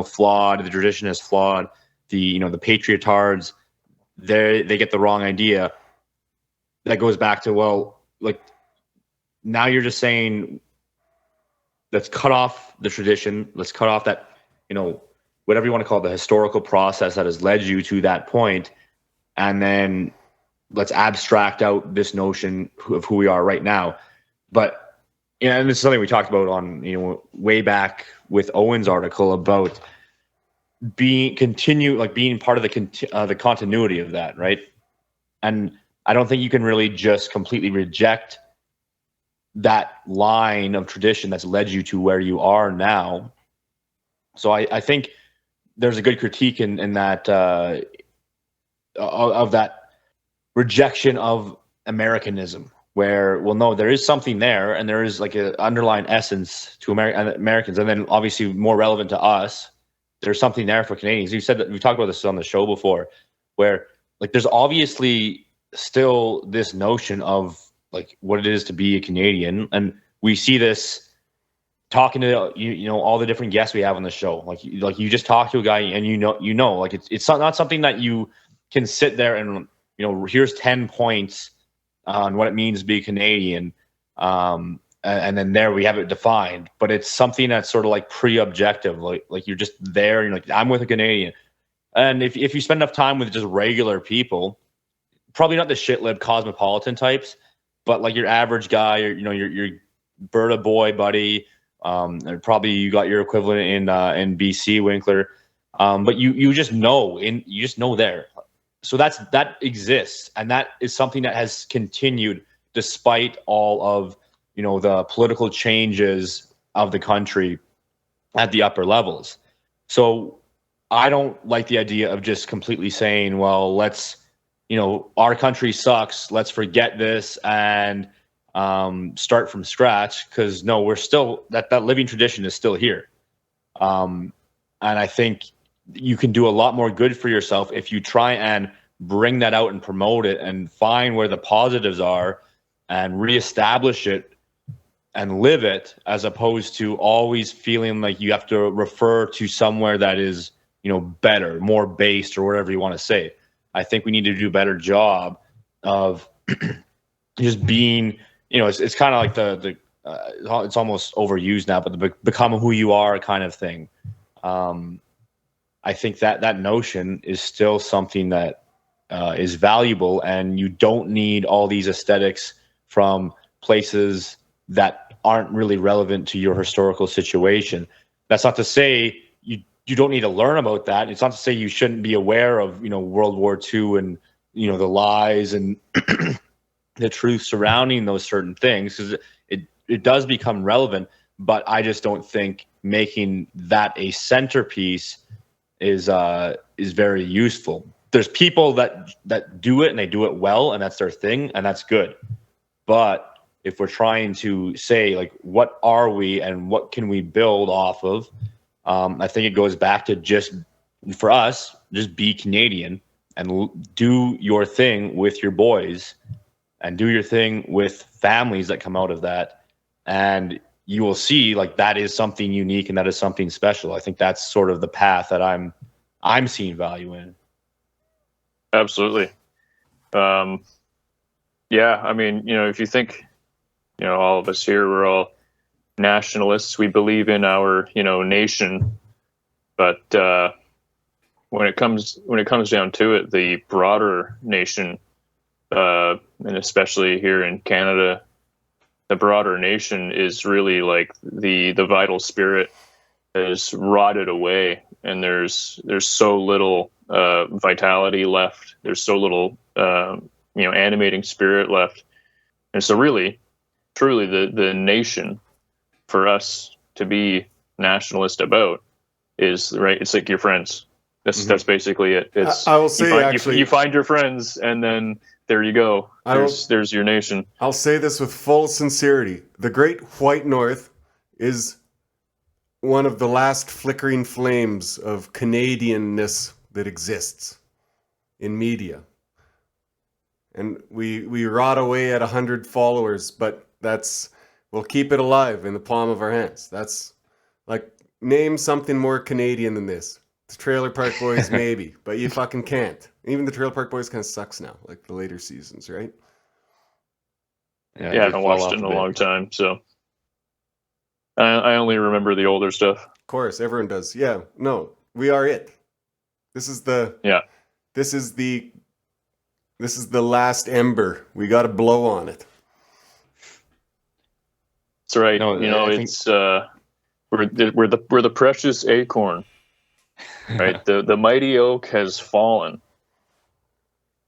flawed. The tradition is flawed. The patriotards, they get the wrong idea. That goes back to, well, like, now you're just saying, let's cut off the tradition. Let's cut off that, whatever you want to call it, the historical process that has led you to that point. And then let's abstract out this notion of who we are right now. But, and this is something we talked about on, way back with Owen's article about being part of the continuity of that, right? And I don't think you can really just completely reject that line of tradition that's led you to where you are now. So I think there's a good critique in that of that rejection of Americanism, where, well, no, there is something there, and there is like an underlying essence to Americans, and then obviously more relevant to us, there's something there for Canadians. You said that, we talked about this on the show before, where like there's obviously still this notion of like what it is to be a Canadian, and we see this talking to all the different guests we have on the show. Like you just talk to a guy and like it's not something that you can sit there and here's 10 points on what it means to be Canadian, and then there we have it defined. But it's something that's sort of like pre-objective, like you're just there and you're like, I'm with a Canadian. And if you spend enough time with just regular people, probably not the shitlib cosmopolitan types, but like your average guy, or your Berta boy buddy, and probably you got your equivalent in BC, Winkler, but you just know there. So that exists, and that is something that has continued despite all of the political changes of the country at the upper levels. So I don't like the idea of just completely saying, well, let's our country sucks, let's forget this and start from scratch, because no, we're still that living tradition is still here, and I think you can do a lot more good for yourself if you try and bring that out and promote it and find where the positives are and reestablish it and live it, as opposed to always feeling like you have to refer to somewhere that is better, more based, or whatever you want to say. I think we need to do a better job of just being, it's kind of like the it's almost overused now, but the become who you are kind of thing. I think that notion is still something that is valuable, and you don't need all these aesthetics from places that aren't really relevant to your historical situation. That's not to say you don't need to learn about that. It's not to say you shouldn't be aware of, World War II and, the lies and the truth surrounding those certain things, because it does become relevant. But I just don't think making that a centerpiece is very useful. There's people that do it and they do it well, and that's their thing, and that's good. But if we're trying to say, like, what are we and what can we build off of, I think it goes back to just be Canadian and do your thing with your boys and do your thing with families that come out of that. And you will see, like, that is something unique and that is something special. I think that's sort of the path that I'm seeing value in. Absolutely. Yeah, I mean, if you think, all of us here, we're all nationalists. We believe in our, nation, but when it comes down to it, the broader nation, and especially here in Canada, the broader nation is really like the vital spirit is rotted away, and there's so little vitality left. There's so little animating spirit left, and so really, truly, the nation for us to be nationalist about is right. It's like your friends. That's basically it. It's I will say you find your friends, and then there you go. There's your nation. I'll say this with full sincerity: the Great White North is one of the last flickering flames of Canadianness that exists in media. and we rot away at 100 followers, but we'll keep it alive in the palm of our hands. That's like, name something more Canadian than this. The Trailer Park Boys, maybe, but you fucking can't. Even the Trailer Park Boys kind of sucks now, like the later seasons, right? Yeah, I haven't watched it in a long time, so I only remember the older stuff. Of course, everyone does. Yeah, no, we are it. This is the last ember. We got to blow on it. That's right. No, it's we're the precious acorn, right? the mighty oak has fallen,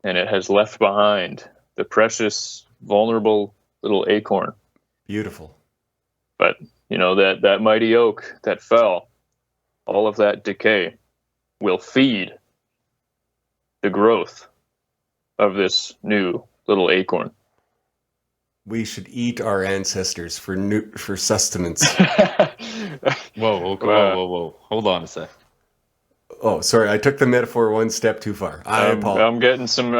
and it has left behind the precious, vulnerable little acorn. Beautiful. But that mighty oak that fell, all of that decay will feed the growth of this new little acorn. We should eat our ancestors for sustenance. Whoa. Hold on a sec. Oh, sorry, I took the metaphor one step too far. I apologize. I'm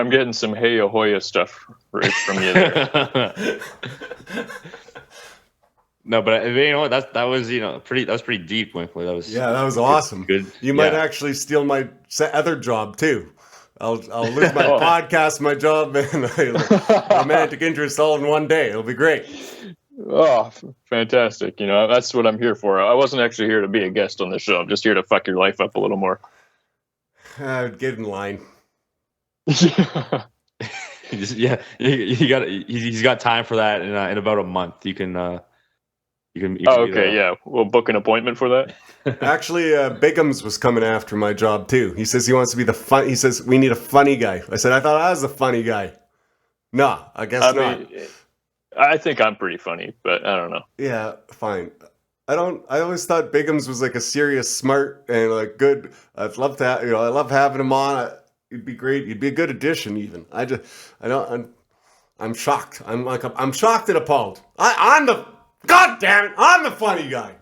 getting some Hey Ahoya stuff right from you there. No, but that was pretty deep, Winkler. That was awesome. Good. You might actually steal my other job too. I'll lose my podcast, my job, and my romantic interest all in one day. It'll be great. Oh, fantastic! That's what I'm here for. I wasn't actually here to be a guest on the show. I'm just here to fuck your life up a little more. Get in line. He's got time for that in about a month. You can. We'll book an appointment for that. Actually, Bigums was coming after my job too. He says he wants to be he says we need a funny guy. I said I thought I was a funny guy. No, I guess not. I think I'm pretty funny, but I don't know. Yeah, fine. I always thought Bigums was like a serious, smart, and like good. I'd love to. I love having him on. You'd be great. You'd be a good addition. Even I'm shocked. I'm shocked and appalled. God damn it! I'm the funny guy.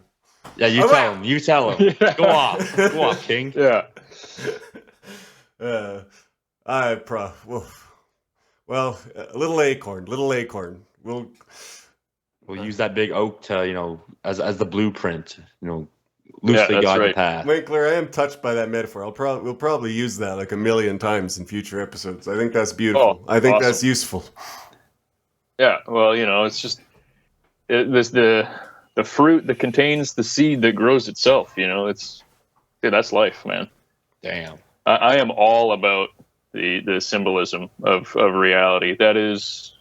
Yeah, you tell him. Yeah. Go off, King. Yeah. Well, little acorn. We'll use that big oak to as the blueprint. Loosely guide the path. Winkler, I am touched by that metaphor. We'll probably use that like a million times in future episodes. I think that's beautiful. I think awesome. That's useful. Yeah. Well, it's just. The fruit that contains the seed that grows itself. That's life, man. Damn. I am all about the symbolism of reality. That is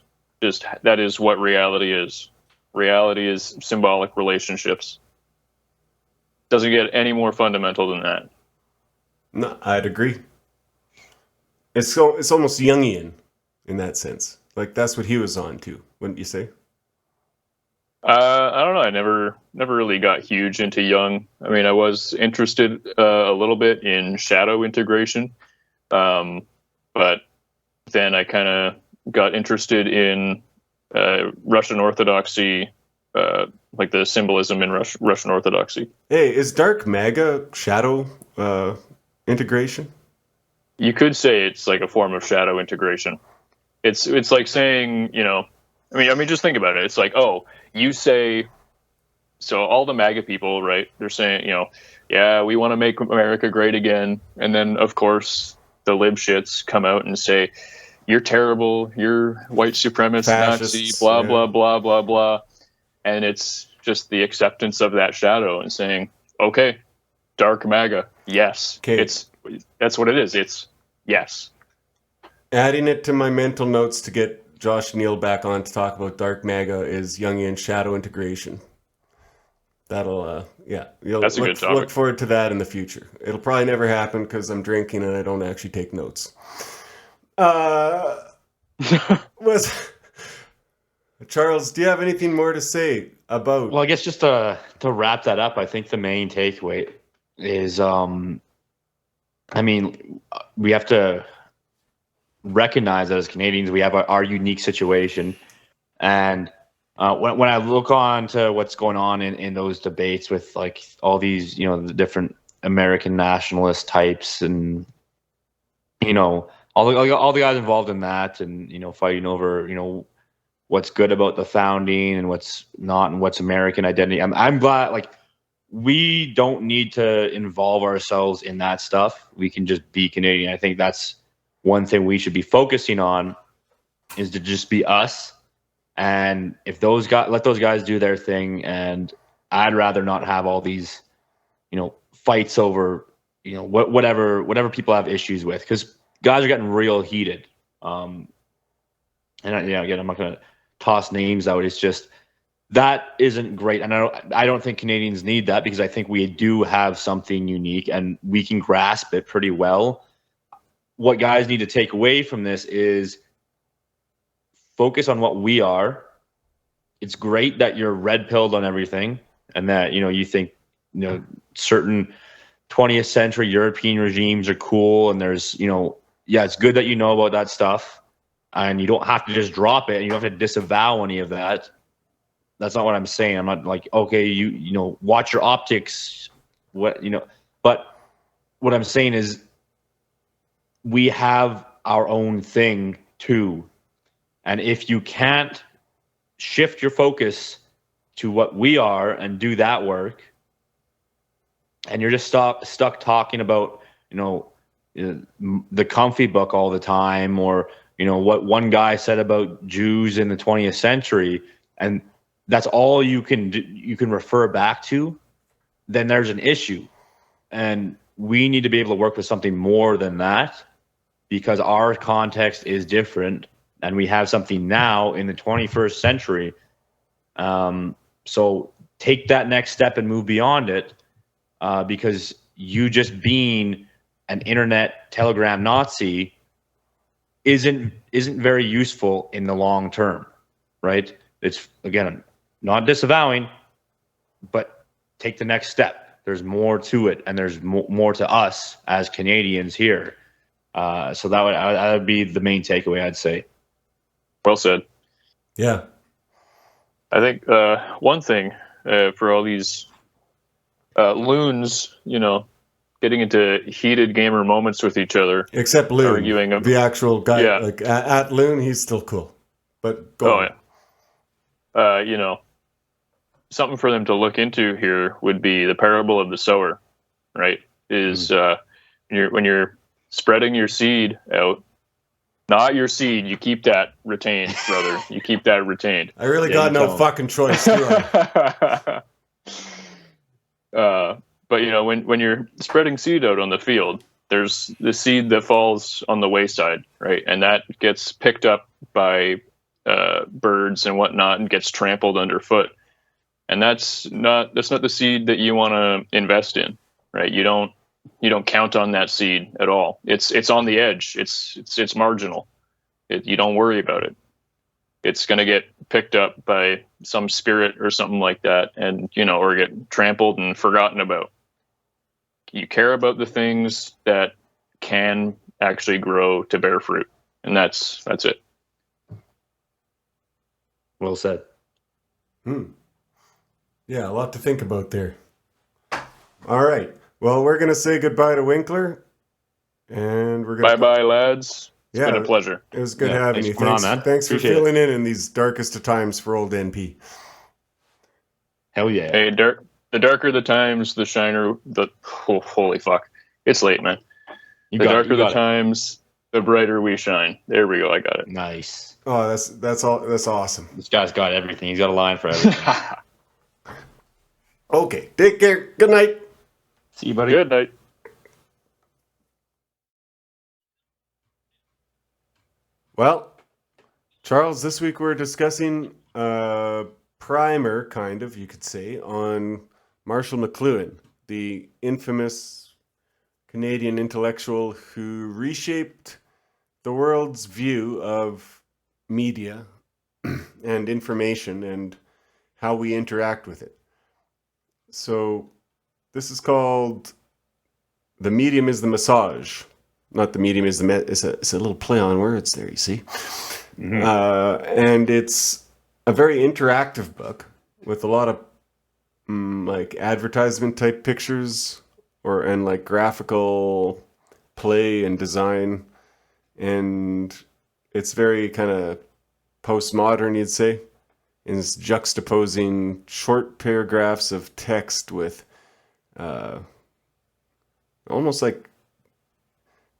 what reality is. Reality is symbolic relationships. Doesn't get any more fundamental than that. No, I'd agree. It's almost Jungian in that sense. Like that's what he was on too, wouldn't you say? I don't know. I never really got huge into Jung. I mean, I was interested a little bit in shadow integration, but then I kind of got interested in Russian Orthodoxy, like the symbolism in Russian Orthodoxy. Hey, is dark maga shadow integration? You could say it's like a form of shadow integration. It's like saying, I mean, just think about it. It's like, you say, so all the MAGA people, right? They're saying, we want to make America great again. And then, of course, the lib shits come out and say, you're terrible, you're white supremacist, fascists, Nazi, blah, blah, blah, blah, blah. And it's just the acceptance of that shadow and saying, okay, dark MAGA, yes. Okay. That's what it is. It's yes. Adding it to my mental notes to get Josh Neal back on to talk about dark MAGA is Jungian shadow integration. That'll, that's a good topic. Look forward to that in the future. It'll probably never happen because I'm drinking and I don't actually take notes. Charles, do you have anything more to say about? Well, I guess just to wrap that up, I think the main takeaway is, we have to recognize that as Canadians, we have our unique situation. And when I look on to what's going on in those debates with like all these, the different American nationalist types and, all the guys involved in that, and fighting over what's good about the founding and what's not, and what's American identity. I'm glad, like, we don't need to involve ourselves in that stuff. We can just be Canadian. I think that's one thing we should be focusing on, is to just be us. And if those guys, let those guys do their thing. And I'd rather not have all these, fights over, whatever people have issues with, because guys are getting real heated. And again, I'm not going to toss names out. It's just, that isn't great. And I don't think Canadians need that, because I think we do have something unique and we can grasp it pretty well. What guys need to take away from this is focus on what we are. It's great that you're red-pilled on everything, and that, you think, certain 20th century European regimes are cool. And there's, it's good that you know about that stuff, and you don't have to just drop it, and you don't have to disavow any of that. That's not what I'm saying. I'm not like, okay, you watch your optics, but what I'm saying is we have our own thing too. And if you can't shift your focus to what we are and do that work, and you're just stuck talking about, the comfy book all the time, or, what one guy said about Jews in the 20th century, and that's all you can refer back to, then there's an issue. And we need to be able to work with something more than that, because our context is different, and we have something now in the 21st century. So take that next step and move beyond it, because you just being an internet Telegram Nazi isn't very useful in the long term, right? It's, again, not disavowing, but take the next step. There's more to it, and there's more to us as Canadians here. So that would be the main takeaway, I'd say. Well said. Yeah. I think one thing for all these loons, getting into heated gamer moments with each other. Except Loon, arguing the actual guy. Yeah. Like at Loon, he's still cool. But go on. Yeah. Something for them to look into here would be the parable of the sower, right? Is when you're spreading your seed out, not your seed, you keep that retained, brother. You keep that retained. I really got no fucking choice, do I? But when you're spreading seed out on the field, there's the seed that falls on the wayside, right? And that gets picked up by birds and whatnot, and gets trampled underfoot. And that's not the seed that you want to invest in, right? You don't count on that seed at all. It's on the edge. It's marginal. You don't worry about it. It's going to get picked up by some spirit or something like that, and or get trampled and forgotten about. You care about the things that can actually grow to bear fruit, and that's it. Well said. Yeah, a lot to think about there. All right. Well, we're going to say goodbye to Winkler, and we're going Bye-bye, lads. It's been a pleasure. It was good having you. Thanks for Appreciate filling in these darkest of times for old NP. Hell yeah. Hey, the darker the times, the shiner. Holy fuck! It's late, man. The darker the times, the brighter we shine. There we go. I got it. Nice. Oh, that's awesome. This guy's got everything. He's got a line for everything. Okay. Take care. Good night. See you, buddy. Good night. Well, Charles, this week we're discussing a primer, kind of, you could say, on Marshall McLuhan, the infamous Canadian intellectual who reshaped the world's view of media and information and how we interact with it. So this is called The Medium is the Massage. Not the medium is it's a little play on words there, you see. Mm-hmm. And it's a very interactive book with a lot of like advertisement type pictures and like graphical play and design. and it's very kind of postmodern, you'd say, and it's juxtaposing short paragraphs of text with almost like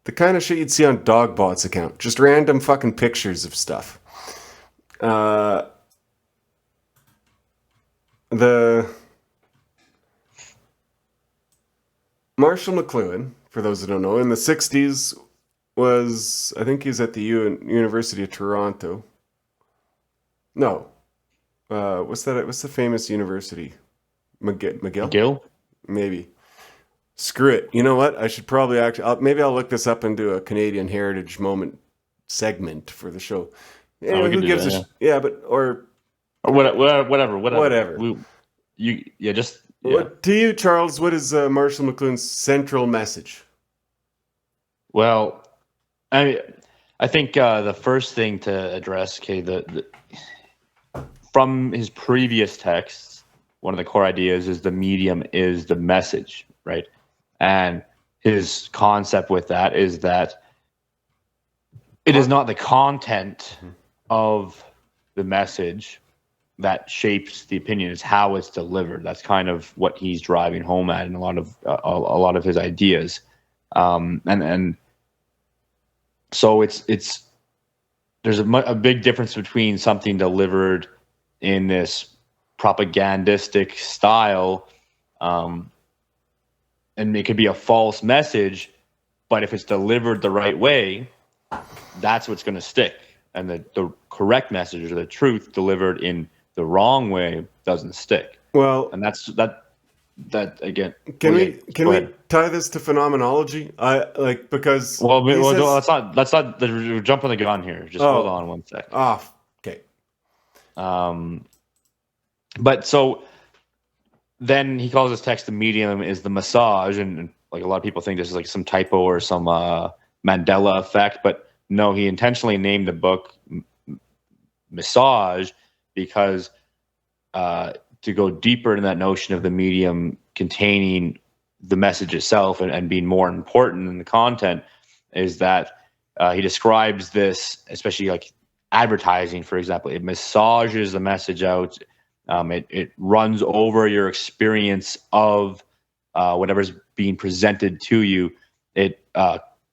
the kind of shit you'd see on Dogbot's account. Just random fucking pictures of stuff. The Marshall McLuhan, for those who don't know, in the 60s was, I think he was at the University of Toronto. No. What's the famous university? McGill? Maybe. Screw it. You know what? I should probably maybe I'll look this up and do a Canadian Heritage Moment segment for the show. Anyway, who gives a yeah, but or whatever. What, to you, Charles, what is Marshall McLuhan's central message? Well, I think the first thing to address, from his previous texts, one of the core ideas is the medium is the message, right? And his concept with that is that it is not the content of the message that shapes the opinion, it's how it's delivered. That's kind of what he's driving home at in a lot of his ideas. And so it's there's a big difference between something delivered in this propagandistic style, and it could be a false message, but if it's delivered the right way, that's what's going to stick. And the correct message or the truth delivered in the wrong way doesn't stick. Well, and that's that again. Can we tie this to phenomenology? Because let's not we're jumping the gun here. Just hold on one second. Okay. But so then he calls this text the medium is the massage, and like a lot of people think this is like some typo or some Mandela effect, but no, he intentionally named the book Massage because to go deeper in that notion of the medium containing the message itself and being more important than the content is that he describes this, especially like advertising, for example, it massages the message out. It runs over your experience of whatever's being presented to you. It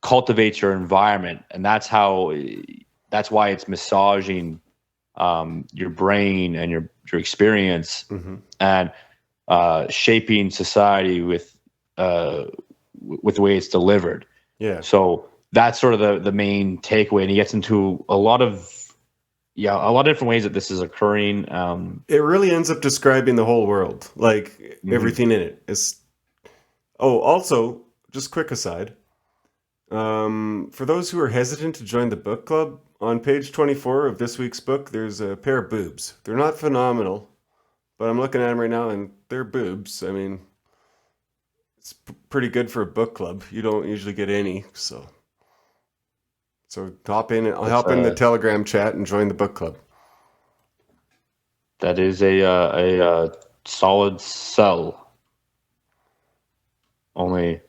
cultivates your environment, and that's why it's massaging your brain and your experience, and shaping society with the way it's delivered. Yeah. So that's sort of the main takeaway, and he gets into a lot of different ways that this is occurring. It really ends up describing the whole world, like everything in it. Also, just quick aside, for those who are hesitant to join the book club, on page 24 of this week's book, there's a pair of boobs. They're not phenomenal, but I'm looking at them right now, and they're boobs. I mean, it's pretty good for a book club. You don't usually get any, so hop in. I'll hop in the Telegram chat and join the book club. That is a solid sell. Only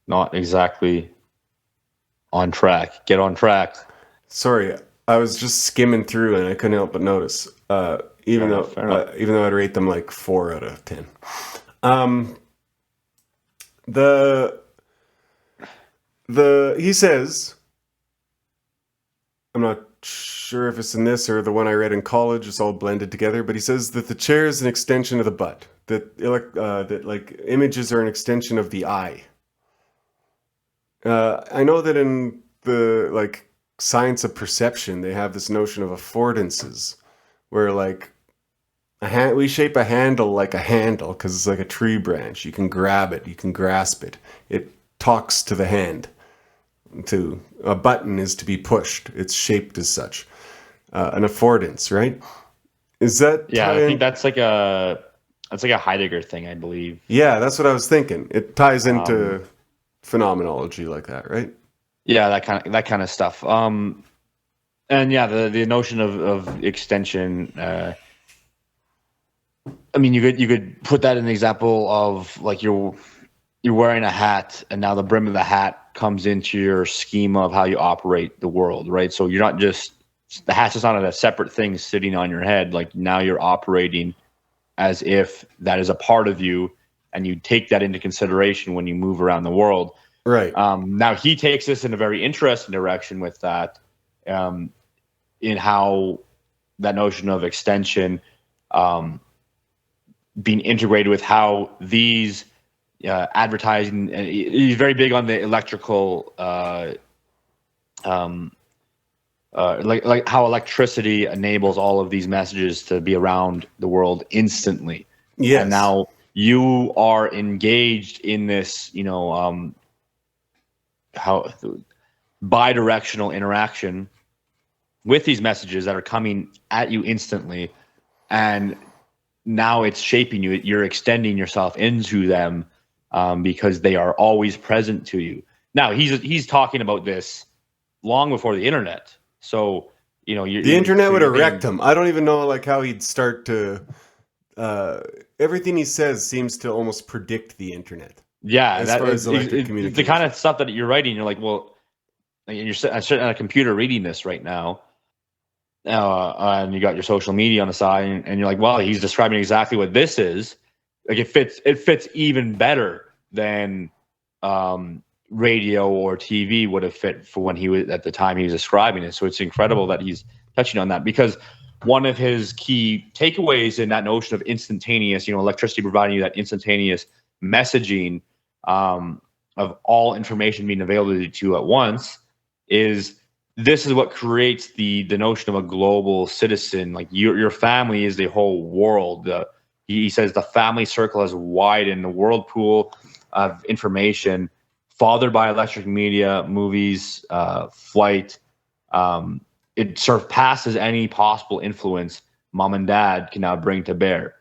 not exactly on track. Get on track. Sorry, I was just skimming through and I couldn't help but notice. Even though I'd rate them like 4 out of 10. He says, I'm not sure if it's in this or the one I read in college, it's all blended together, but he says that the chair is an extension of the butt, that like images are an extension of the eye. I know that in the like science of perception, they have this notion of affordances, where like we shape a handle like a handle because it's like a tree branch. You can grab it, you can grasp it. It talks to the hand. To a button is to be pushed. It's shaped as such. An affordance, right? Is that? Yeah, I think that's like a Heidegger thing, I believe. Yeah, that's what I was thinking. It ties into phenomenology like that, right? Yeah, that kind of stuff. And yeah, the notion of extension. I mean, you could put that in the example of like you're wearing a hat, and now the brim of the hat comes into your schema of how you operate the world, right? So you're not just, the hat's just not a separate thing sitting on your head. Like now you're operating as if that is a part of you, and you take that into consideration when you move around the world. Right. Now he takes this in a very interesting direction with that, in how that notion of extension being integrated with how these advertising. He's very big on the electrical, like how electricity enables all of these messages to be around the world instantly. Yes. And now you are engaged in this, how bi-directional interaction with these messages that are coming at you instantly, and now it's shaping you. You're extending yourself into them because they are always present to you. Now he's talking about this long before the internet. So the internet would have wrecked him. I don't even know like how he'd start to. Everything he says seems to almost predict the internet. Yeah, as far as electric communication. The kind of stuff that you're writing, you're like, well, you're sitting at a computer reading this right now, and you got your social media on the side, and you're like, well, he's describing exactly what this is. Like it fits even better than radio or TV would have fit for when he was at the time he was describing it. So it's incredible that he's touching on that, because one of his key takeaways in that notion of instantaneous, electricity providing you that instantaneous messaging of all information being available to you at once, is this is what creates the notion of a global citizen. Like your family is the whole world. He says the family circle has widened, the world pool of information fathered by electric media, movies, flight. It surpasses any possible influence mom and dad can now bring to bear.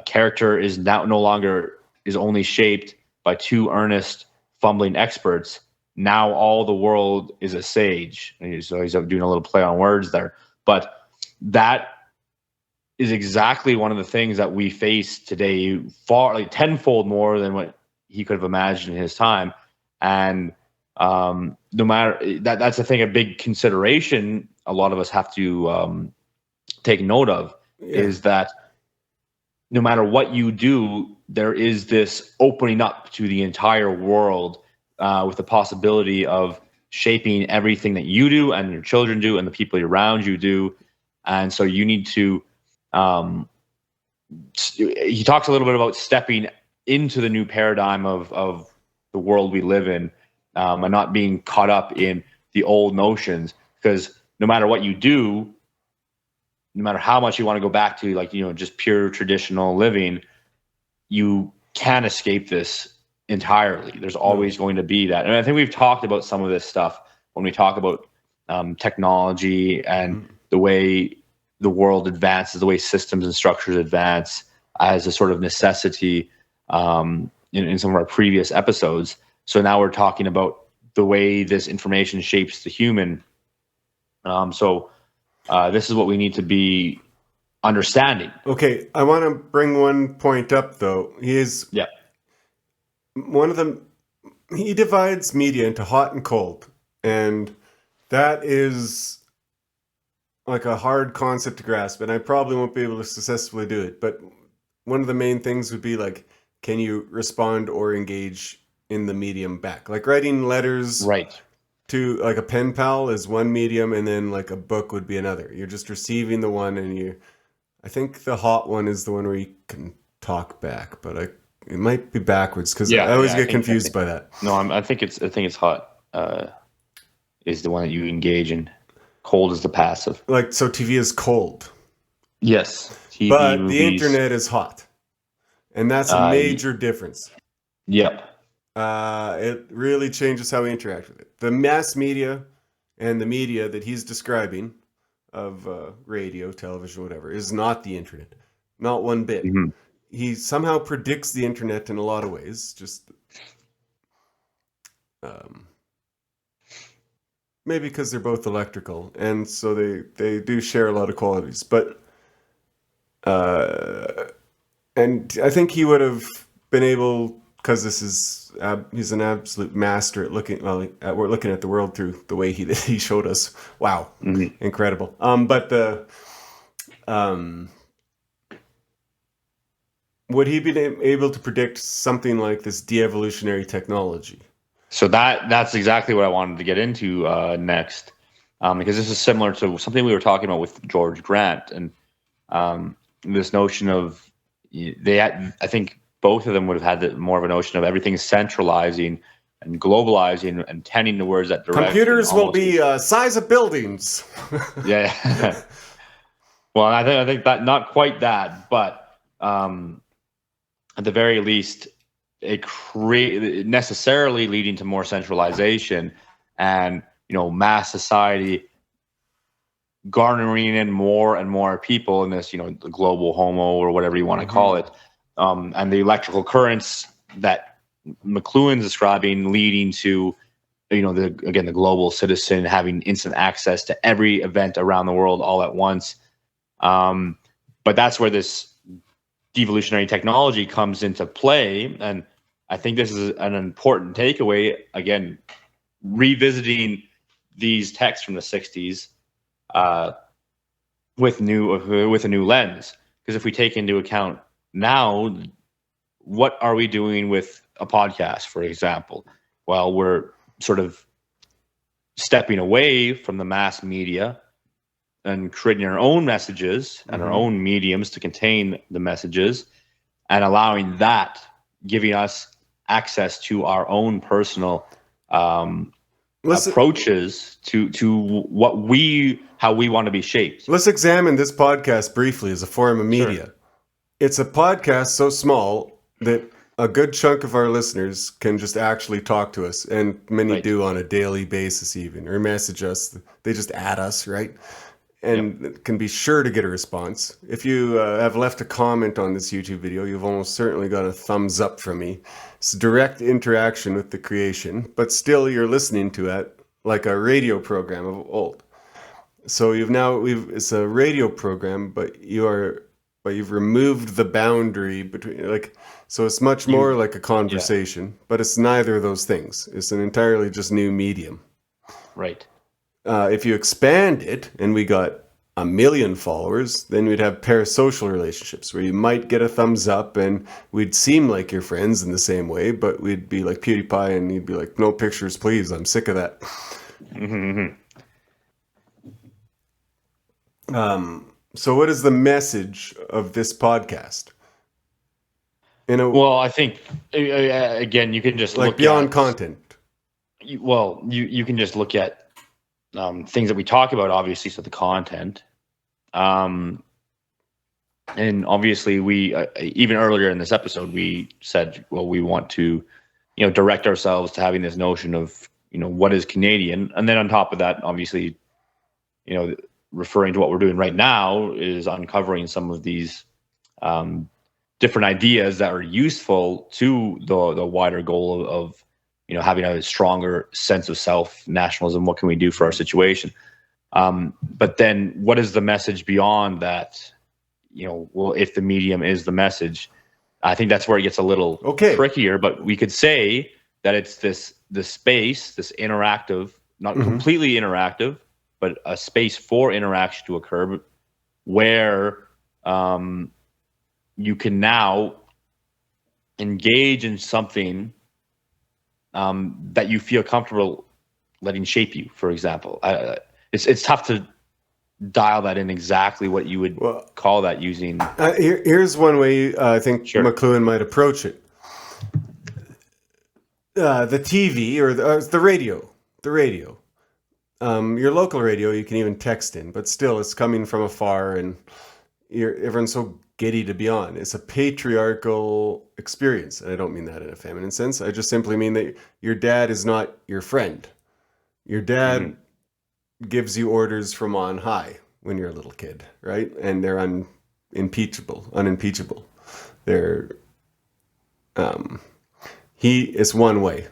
Character is now no longer is only shaped by two earnest, fumbling experts. Now all the world is a sage. So he's doing a little play on words there. But that is exactly one of the things that we face today, far like tenfold more than what he could have imagined in his time. And no matter that's the thing, a big consideration a lot of us have to take note of is that no matter what you do, there is this opening up to the entire world with the possibility of shaping everything that you do and your children do and the people around you do. And so you need to, he talks a little bit about stepping into the new paradigm of the world we live in, and not being caught up in the old notions, because no matter what you do, no matter how much you want to go back to just pure traditional living, you can't escape this entirely. There's always going to be that. And I think we've talked about some of this stuff when we talk about technology and the way the world advances, the way systems and structures advance as a sort of necessity in some of our previous episodes. So now we're talking about the way this information shapes the human. So this is what we need to be understanding. Okay, I want to bring one point up, though. He divides media into hot and cold, and that is like a hard concept to grasp, and I probably won't be able to successfully do it. But one of the main things would be like, can you respond or engage in the medium back? Like writing letters, right, to like a pen pal is one medium, and then like a book would be another. You're just receiving the one, and I think the hot one is the one where you can talk back, but it might be backwards, because I always get confused by that. No, I think it's hot is the one that you engage in. Cold is the passive. Like, so TV is cold. Yes. TV, but movies. The internet is hot. And that's a major difference. Yep. It really changes how we interact with it. The mass media and the media that he's describing of radio, television, whatever, is not the internet. Not one bit. Mm-hmm. He somehow predicts the internet in a lot of ways. Just maybe because they're both electrical, and so they do share a lot of qualities. But and I think he would have been able because this is he's an absolute master at looking. Well, we're looking at the world through the way he showed us. Wow, incredible. But the would he be able to predict something like this de-evolutionary technology? So that's exactly what I wanted to get into next, because this is similar to something we were talking about with George Grant and this notion of I think both of them would have had more of a notion of everything centralizing and globalizing and tending towards that direction. Computers will be size of buildings. Yeah. Well, I think that not quite that, but at the very least, it necessarily leading to more centralization and mass society garnering in more and more people in this the global homo or whatever you want to call it, and the electrical currents that McLuhan's describing leading to the global citizen having instant access to every event around the world all at once. But that's where this devolutionary technology comes into play. And I think this is an important takeaway, again, revisiting these texts from the 60s with a new lens. Because if we take into account now, what are we doing with a podcast, for example? Well, we're sort of stepping away from the mass media and creating our own messages and our own mediums to contain the messages, and allowing that, giving us access to our own personal approaches to how we want to be shaped. Let's examine this podcast briefly as a form of media. Sure. It's a podcast so small that a good chunk of our listeners can just actually talk to us, and many do on a daily basis even, or message us. They just add us, right? And can be sure to get a response. If you have left a comment on this YouTube video, you've almost certainly got a thumbs up from me. It's direct interaction with the creation, but still you're listening to it like a radio program of old. So it's a radio program, but you've removed the boundary between, so it's much more like a conversation, but it's neither of those things. It's an entirely just new medium. Right. If you expand it and we got 1 million followers, then we'd have parasocial relationships where you might get a thumbs up and we'd seem like your friends in the same way, but we'd be like PewDiePie and you'd be like, no pictures, please. I'm sick of that. So what is the message of this podcast? Well, I think, again, you can just look beyond content. You can just look at things that we talk about, obviously, so the content. And obviously we, even earlier in this episode, we said, well, we want to, direct ourselves to having this notion of, what is Canadian. And then on top of that, obviously, referring to what we're doing right now is uncovering some of these different ideas that are useful to the wider goal of having a stronger sense of self, nationalism. What can we do for our situation? But then what is the message beyond that? Well, if the medium is the message, I think that's where it gets a little trickier, but we could say that it's this space, this interactive, not completely interactive, but a space for interaction to occur where you can now engage in something that you feel comfortable letting shape you, for example. It's tough to dial that in exactly what you would call that using. Here's one way I think McLuhan might approach it. The TV or the radio. Your local radio, you can even text in, but still it's coming from afar and everyone's so giddy to be on. It's a patriarchal experience. And I don't mean that in a feminine sense. I just simply mean that your dad is not your friend. Your dad gives you orders from on high when you're a little kid, right? And they're unimpeachable. They're, it's one way.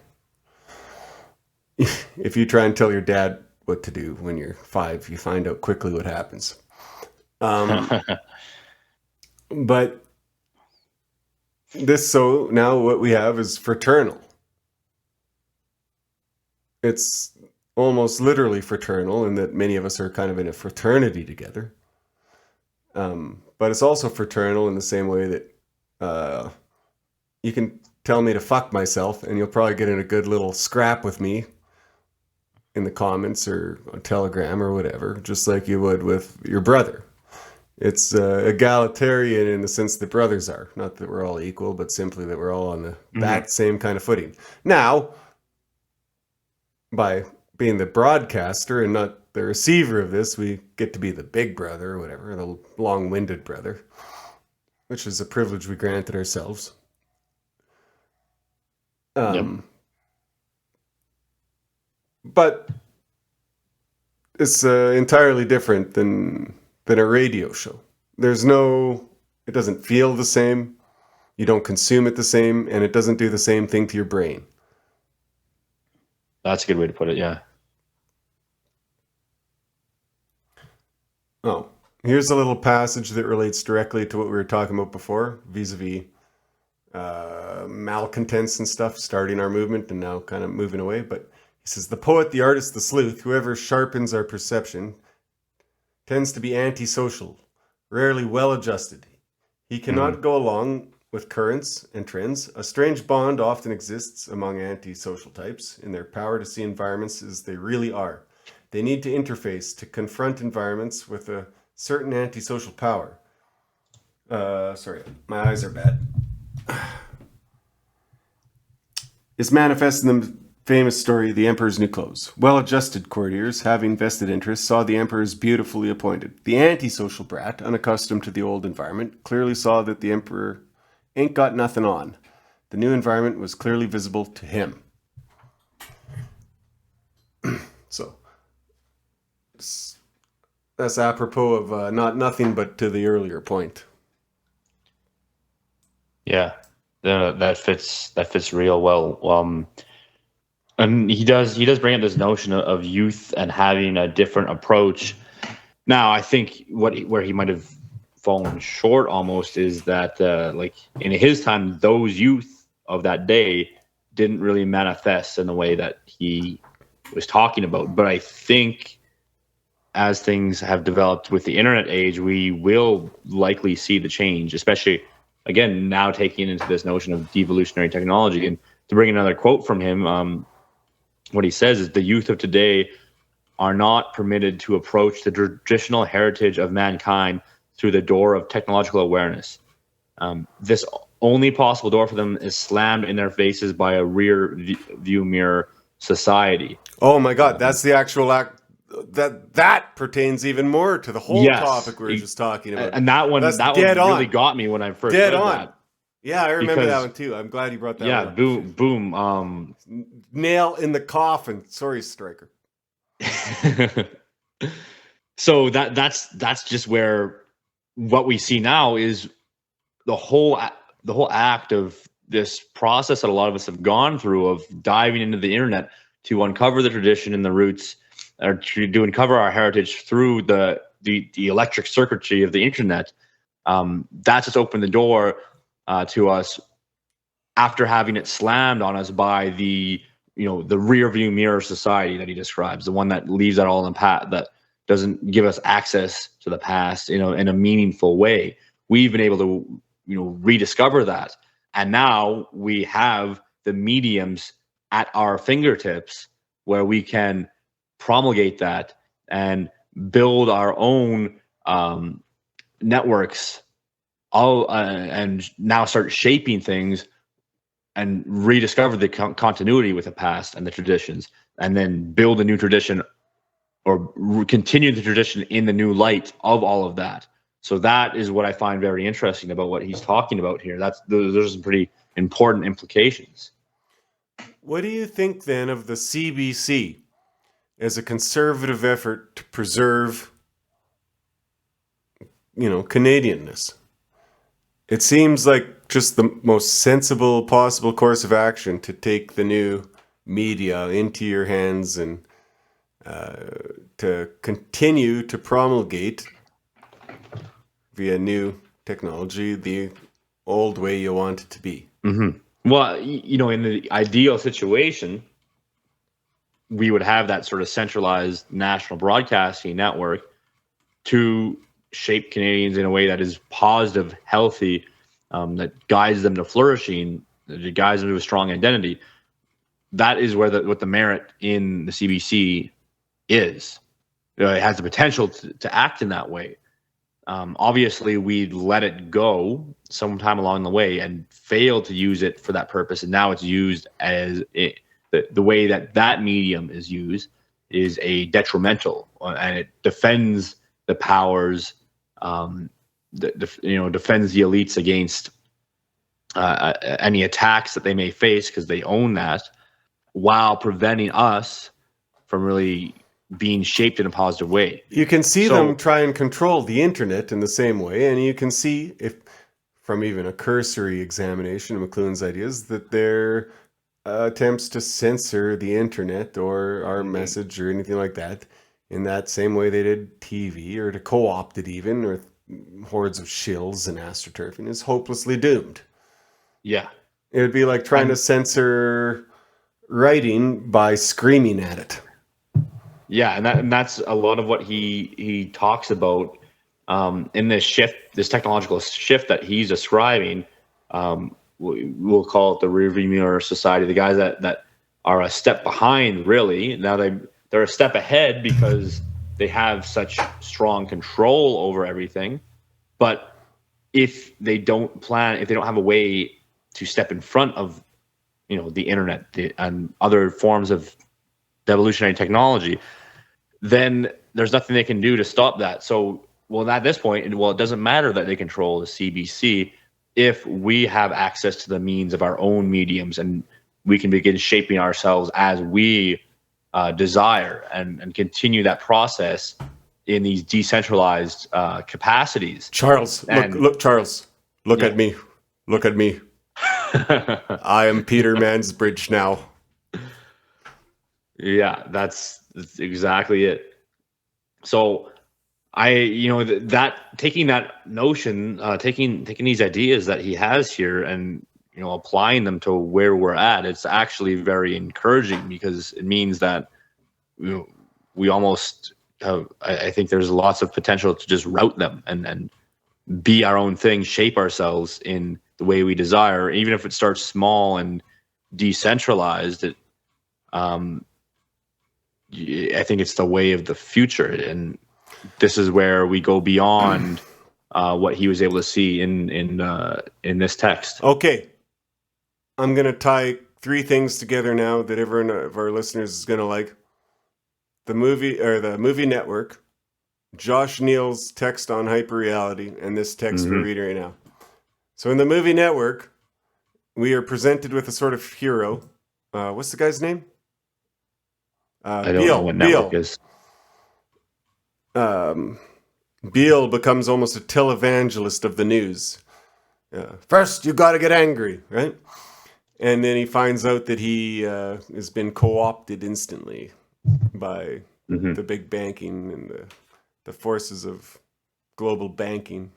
If you try and tell your dad what to do when you're 5, you find out quickly what happens. But So now what we have is fraternal. It's almost literally fraternal in that many of us are kind of in a fraternity together. But it's also fraternal in the same way that you can tell me to fuck myself and you'll probably get in a good little scrap with me in the comments or on Telegram or whatever, just like you would with your brother. It's egalitarian in the sense that brothers are. Not that we're all equal, but simply that we're all on that same kind of footing. Now, by being the broadcaster and not the receiver of this, we get to be the big brother or whatever, the long-winded brother, which is a privilege we granted ourselves. But it's entirely different than a radio show. It doesn't feel the same, you don't consume it the same, and it doesn't do the same thing to your brain. That's a good way to put it, yeah. Oh, here's a little passage that relates directly to what we were talking about before, vis-a-vis malcontents and stuff, starting our movement and now kind of moving away. But he says, the poet, the artist, the sleuth, whoever sharpens our perception, tends to be antisocial, rarely well-adjusted. He cannot go along with currents and trends. A strange bond often exists among antisocial types in their power to see environments as they really are. They need to interface to confront environments with a certain antisocial power. Sorry, my eyes are bad. Is manifest in the famous story, The Emperor's New Clothes. Well-adjusted courtiers, having vested interests, saw the emperor as beautifully appointed. The antisocial brat, unaccustomed to the old environment, clearly saw that the emperor ain't got nothing on. The new environment was clearly visible to him. So, that's apropos of not nothing, but to the earlier point. Yeah, that fits real well. And he does bring up this notion of youth and having a different approach. Now, I think where he might have fallen short almost is that like in his time, those youth of that day didn't really manifest in the way that he was talking about. But I think as things have developed with the internet age, we will likely see the change, especially again now taking into this notion of devolutionary technology. And to bring another quote from him, what he says is the youth of today are not permitted to approach the traditional heritage of mankind through the door of technological awareness. This only possible door for them is slammed in their faces by a rear view mirror society. Oh my God, that's the actual act. That pertains even more to the whole topic we were just talking about. And that one really got me when I first read that. Yeah, I remember that one too. I'm glad you brought that one up. Yeah, boom. Nail in the coffin. Sorry, Striker. So that's just where what we see now is the whole act of this process that a lot of us have gone through of diving into the internet to uncover the tradition and the roots, or to uncover our heritage through the electric circuitry of the internet. That's just opened the door to us after having it slammed on us by the rear view mirror society that he describes, the one that leaves that all in the past, that doesn't give us access to the past, in a meaningful way. We've been able to, rediscover that. And now we have the mediums at our fingertips where we can promulgate that and build our own networks, and now start shaping things and rediscover the continuity with the past and the traditions, and then build a new tradition or continue the tradition in the new light of all of that. So that is what I find very interesting about what he's talking about here. Those are some pretty important implications. What do you think then of the CBC as a conservative effort to preserve, Canadianness? It seems like just the most sensible possible course of action to take the new media into your hands and to continue to promulgate via new technology the old way you want it to be. Mm-hmm. Well, in the ideal situation, we would have that sort of centralized national broadcasting network to shape Canadians in a way that is positive, healthy, that guides them to flourishing, that guides them to a strong identity. That is where what the merit in the CBC is. It has the potential to act in that way. Obviously, we let it go sometime along the way and failed to use it for that purpose, and now it's used as the way that medium is used is a detrimental, and it defends the powers, defends the elites against any attacks that they may face because they own that, while preventing us from really being shaped in a positive way. You can see them try and control the internet in the same way, and you can see, if from even a cursory examination of McLuhan's ideas, that their attempts to censor the internet or our message or anything like that in that same way they did TV, or to co-opt it even, or hordes of shills and astroturfing, is hopelessly doomed. Yeah. It would be like trying to censor writing by screaming at it. Yeah, and that's a lot of what he talks about in this shift, this technological shift that he's describing. We'll call it the rearview mirror society. The guys that are a step behind, really. Now they're a step ahead because they have such strong control over everything. But if they don't have a way to step in front of, the internet and other forms of evolutionary technology, then there's nothing they can do to stop that. So, at this point, it doesn't matter that they control the CBC if we have access to the means of our own mediums, and we can begin shaping ourselves as we desire and continue that process in these decentralized capacities. Charles, look, Charles, look at me. Look at me. I am Peter Mansbridge now. Yeah, that's exactly it. So that taking that notion, taking these ideas that he has here and, applying them to where we're at, it's actually very encouraging, because it means that we almost have, I think there's lots of potential to just route them and be our own thing, shape ourselves in the way we desire, even if it starts small and decentralized. I think it's the way of the future, and this is where we go beyond what he was able to see in this text. Okay, I'm gonna tie 3 things together now that everyone of our listeners is gonna like: the movie network, Josh Neal's text on hyperreality, and this text we're reading right now. So in the movie network, we are presented with a sort of hero. What's the guy's name? I don't know what network is. Beale becomes almost a televangelist of the news. First, you got to get angry, right? And then he finds out that he has been co-opted instantly by the big banking and the forces of global banking.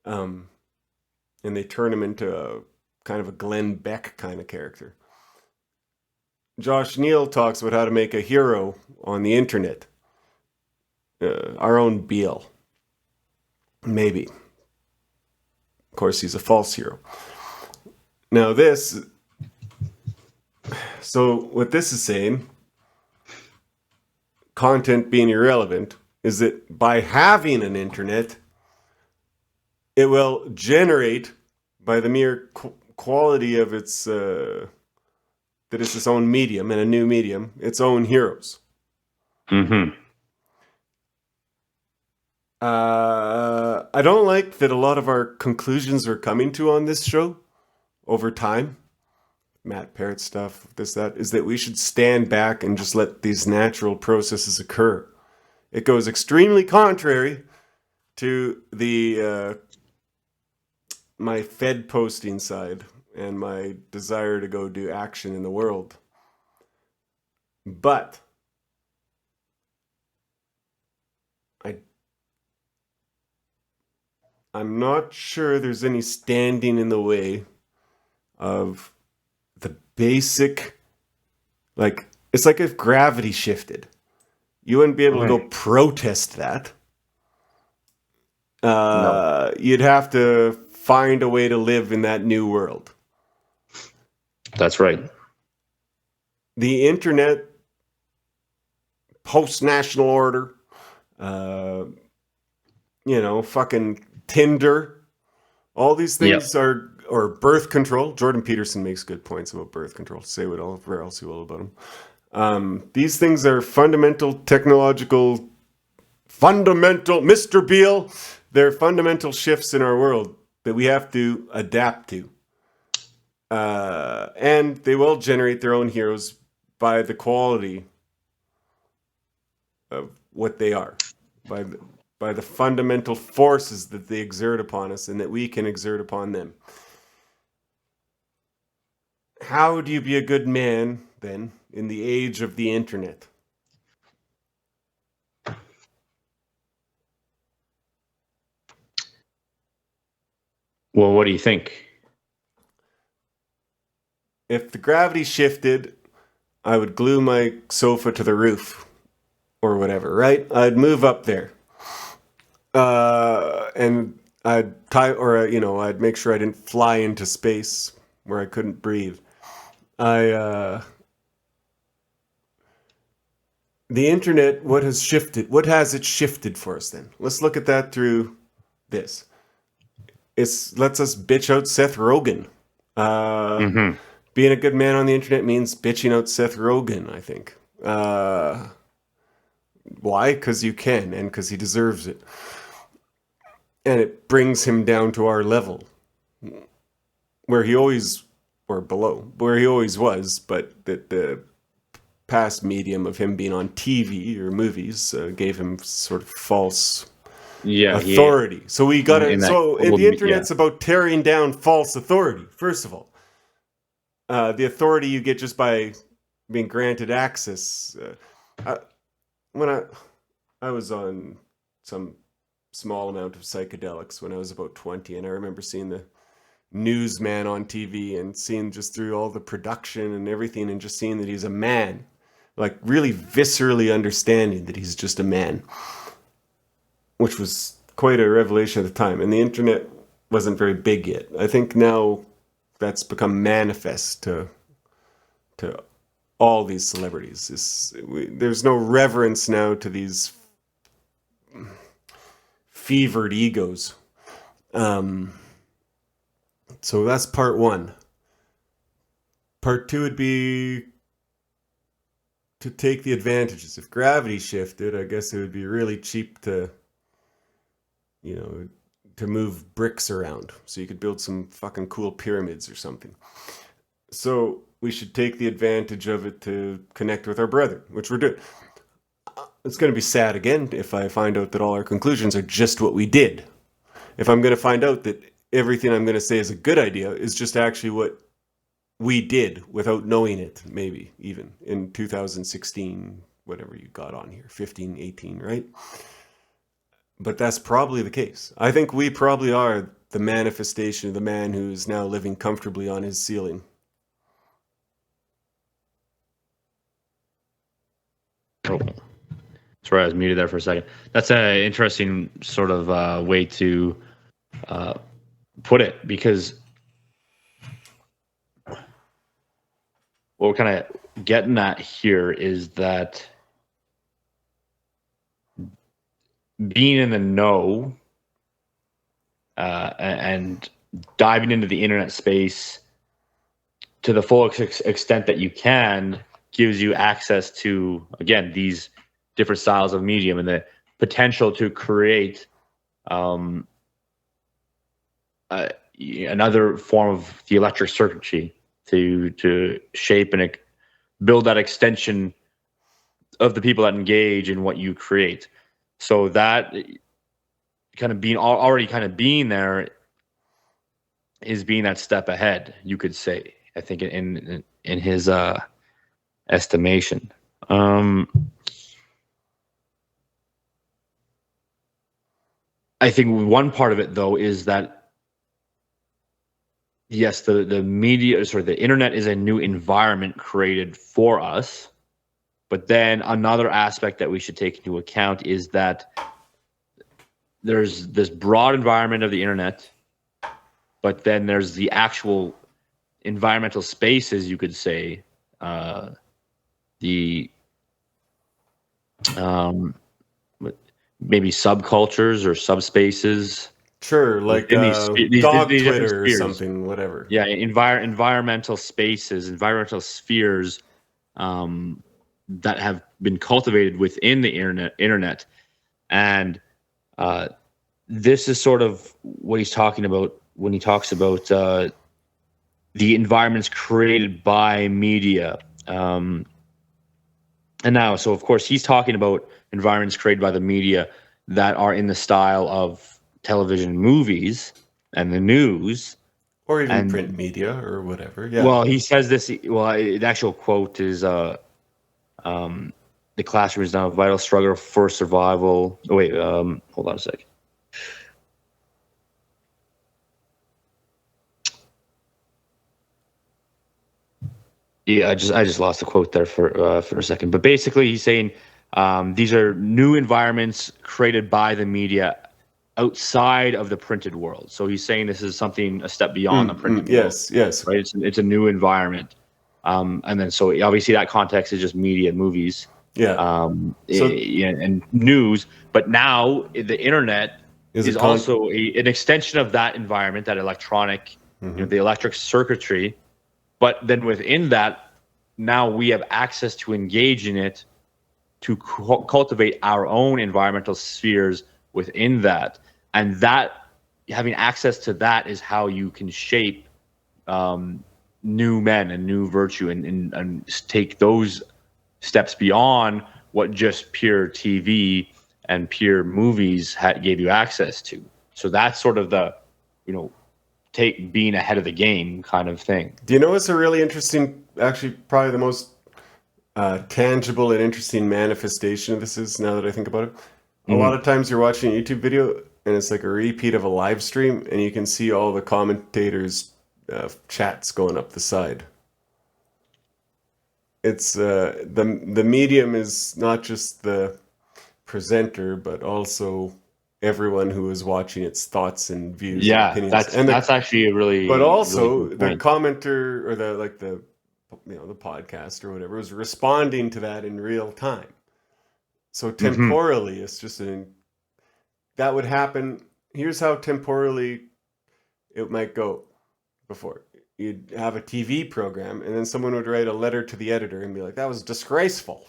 And they turn him into a kind of a Glenn Beck kind of character. Josh Neal talks about how to make a hero on the internet. Our own Beale. Maybe. Of course, he's a false hero. Now so what this is saying, content being irrelevant, is that by having an internet, it will generate, by the mere quality of its, that it's its own medium and a new medium, its own heroes. I don't like that a lot of our conclusions we're coming to on this show over time, Matt Parrott stuff, that, is that we should stand back and just let these natural processes occur. It goes extremely contrary to the my Fed posting side and my desire to go do action in the world. But I'm not sure there's any standing in the way of the basic, like, it's like if gravity shifted. You wouldn't be able to go protest that. No. You'd have to find a way to live in that new world. That's right. The internet, post-national order, fucking Tinder, all these things are, or birth control. Jordan Peterson makes good points about birth control. Say whatever else you will about him. These things are fundamental Mr. Beale, they're fundamental shifts in our world that we have to adapt to. And they will generate their own heroes by the quality of what they are, by the fundamental forces that they exert upon us and that we can exert upon them. How do you be a good man, then, in the age of the internet? Well, what do you think? If the gravity shifted, I would glue my sofa to the roof or whatever, right? I'd move up there. And I'd I'd make sure I didn't fly into space where I couldn't breathe. The internet, what has it shifted for us then? Let's look at that through this. It lets us bitch out Seth Rogen. Being a good man on the internet means bitching out Seth Rogen, I think. Why? Because you can, and because he deserves it. And it brings him down to our level. Where he always was, but that the past medium of him being on TV or movies gave him sort of false authority. Yeah. So the internet's about tearing down false authority, first of all. The authority you get just by being granted access. When I was on some small amount of psychedelics when I was about 20, and I remember seeing the newsman on TV and seeing just through all the production and everything and just seeing that he's a man, like really viscerally understanding that he's just a man, which was quite a revelation at the time. And the internet wasn't very big yet. I think now that's become manifest to all these celebrities. There's no reverence now to these fevered egos. So that's part one. Part two would be to take the advantages. If gravity shifted, I guess it would be really cheap to move bricks around. So you could build some fucking cool pyramids or something. So we should take the advantage of it to connect with our brother, which we're doing. It's going to be sad again if I find out that all our conclusions are just what we did. If I'm going to find out that everything I'm going to say is a good idea is just actually what we did without knowing it, maybe even in 2016, whatever you got on here, 15, 18, right? But that's probably the case. I think we probably are the manifestation of the man who's now living comfortably on his ceiling. Oh, sorry, I was muted there for a second. That's an interesting sort of way to put it, because what we're kind of getting at here is that being in the know and diving into the internet space to the full extent that you can gives you access to, again, these different styles of medium and the potential to create another form of the electric circuitry to shape and build that extension of the people that engage in what you create. So that kind of being there is being that step ahead, you could say, I think, in his estimation. I think one part of it, though, is that, yes, the media, sorry, the internet is a new environment created for us. But then another aspect that we should take into account is that there's this broad environment of the internet, but then there's the actual environmental spaces, you could say, the maybe subcultures or subspaces. Sure, like these dog different Twitter or spheres. something, whatever. Yeah, environmental spaces, environmental spheres that have been cultivated within the internet. And this is sort of what he's talking about when he talks about the environments created by media. And now, so of course, he's talking about environments created by the media that are in the style of television, movies, and the news. Or even print media or whatever. Yeah. Well, he says this. Well, the actual quote is, "The classroom is now a vital struggle for survival." Oh wait, hold on a sec. Yeah, I just lost the quote there for a second. But basically, he's saying these are new environments created by the media outside of the printed world. So he's saying this is something a step beyond the printed world. Yes. Right. It's a new environment. And then so obviously that context is just media, movies, and news. But now the internet is also an extension of that environment, that electronic, the electric circuitry. But then within that, now we have access to engage in it, to cultivate our own environmental spheres within that. And that, having access to that, is how you can shape new men and new virtue, and take those steps beyond what just pure TV and pure movies gave you access to. So that's sort of the, being ahead of the game kind of thing. Do you know what's a really interesting, actually probably the most tangible and interesting manifestation of this is, now that I think about it? A lot of times you're watching a YouTube video and it's like a repeat of a live stream, and you can see all the commentators' chats going up the side. It's the medium is not just the presenter, but also everyone who is watching its thoughts and views. Yeah, and opinions. That's actually a really. But also really the commenter or the podcast or whatever was responding to that in real time. So temporally, it's just that would happen. Here's how temporally it might go. Before you'd have a TV program, and then someone would write a letter to the editor and be like, "That was disgraceful,"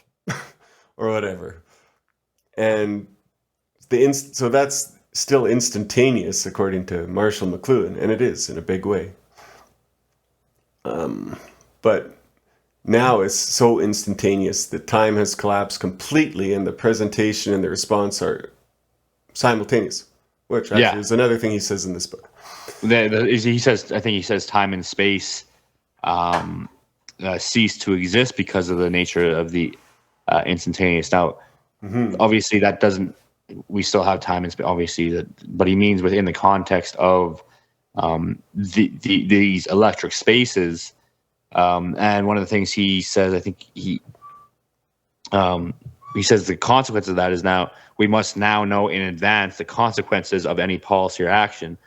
or whatever. And so that's still instantaneous, according to Marshall McLuhan, and it is in a big way. But now it's so instantaneous that time has collapsed completely, and the presentation and the response are simultaneous, which actually is another thing he says in this book. He says time and space cease to exist because of the nature of the instantaneous. Now, obviously, that doesn't. We still have time and space, obviously, but he means within the context of these electric spaces. And one of the things he says, I think he says the consequence of that is now we must now know in advance the consequences of any policy or action,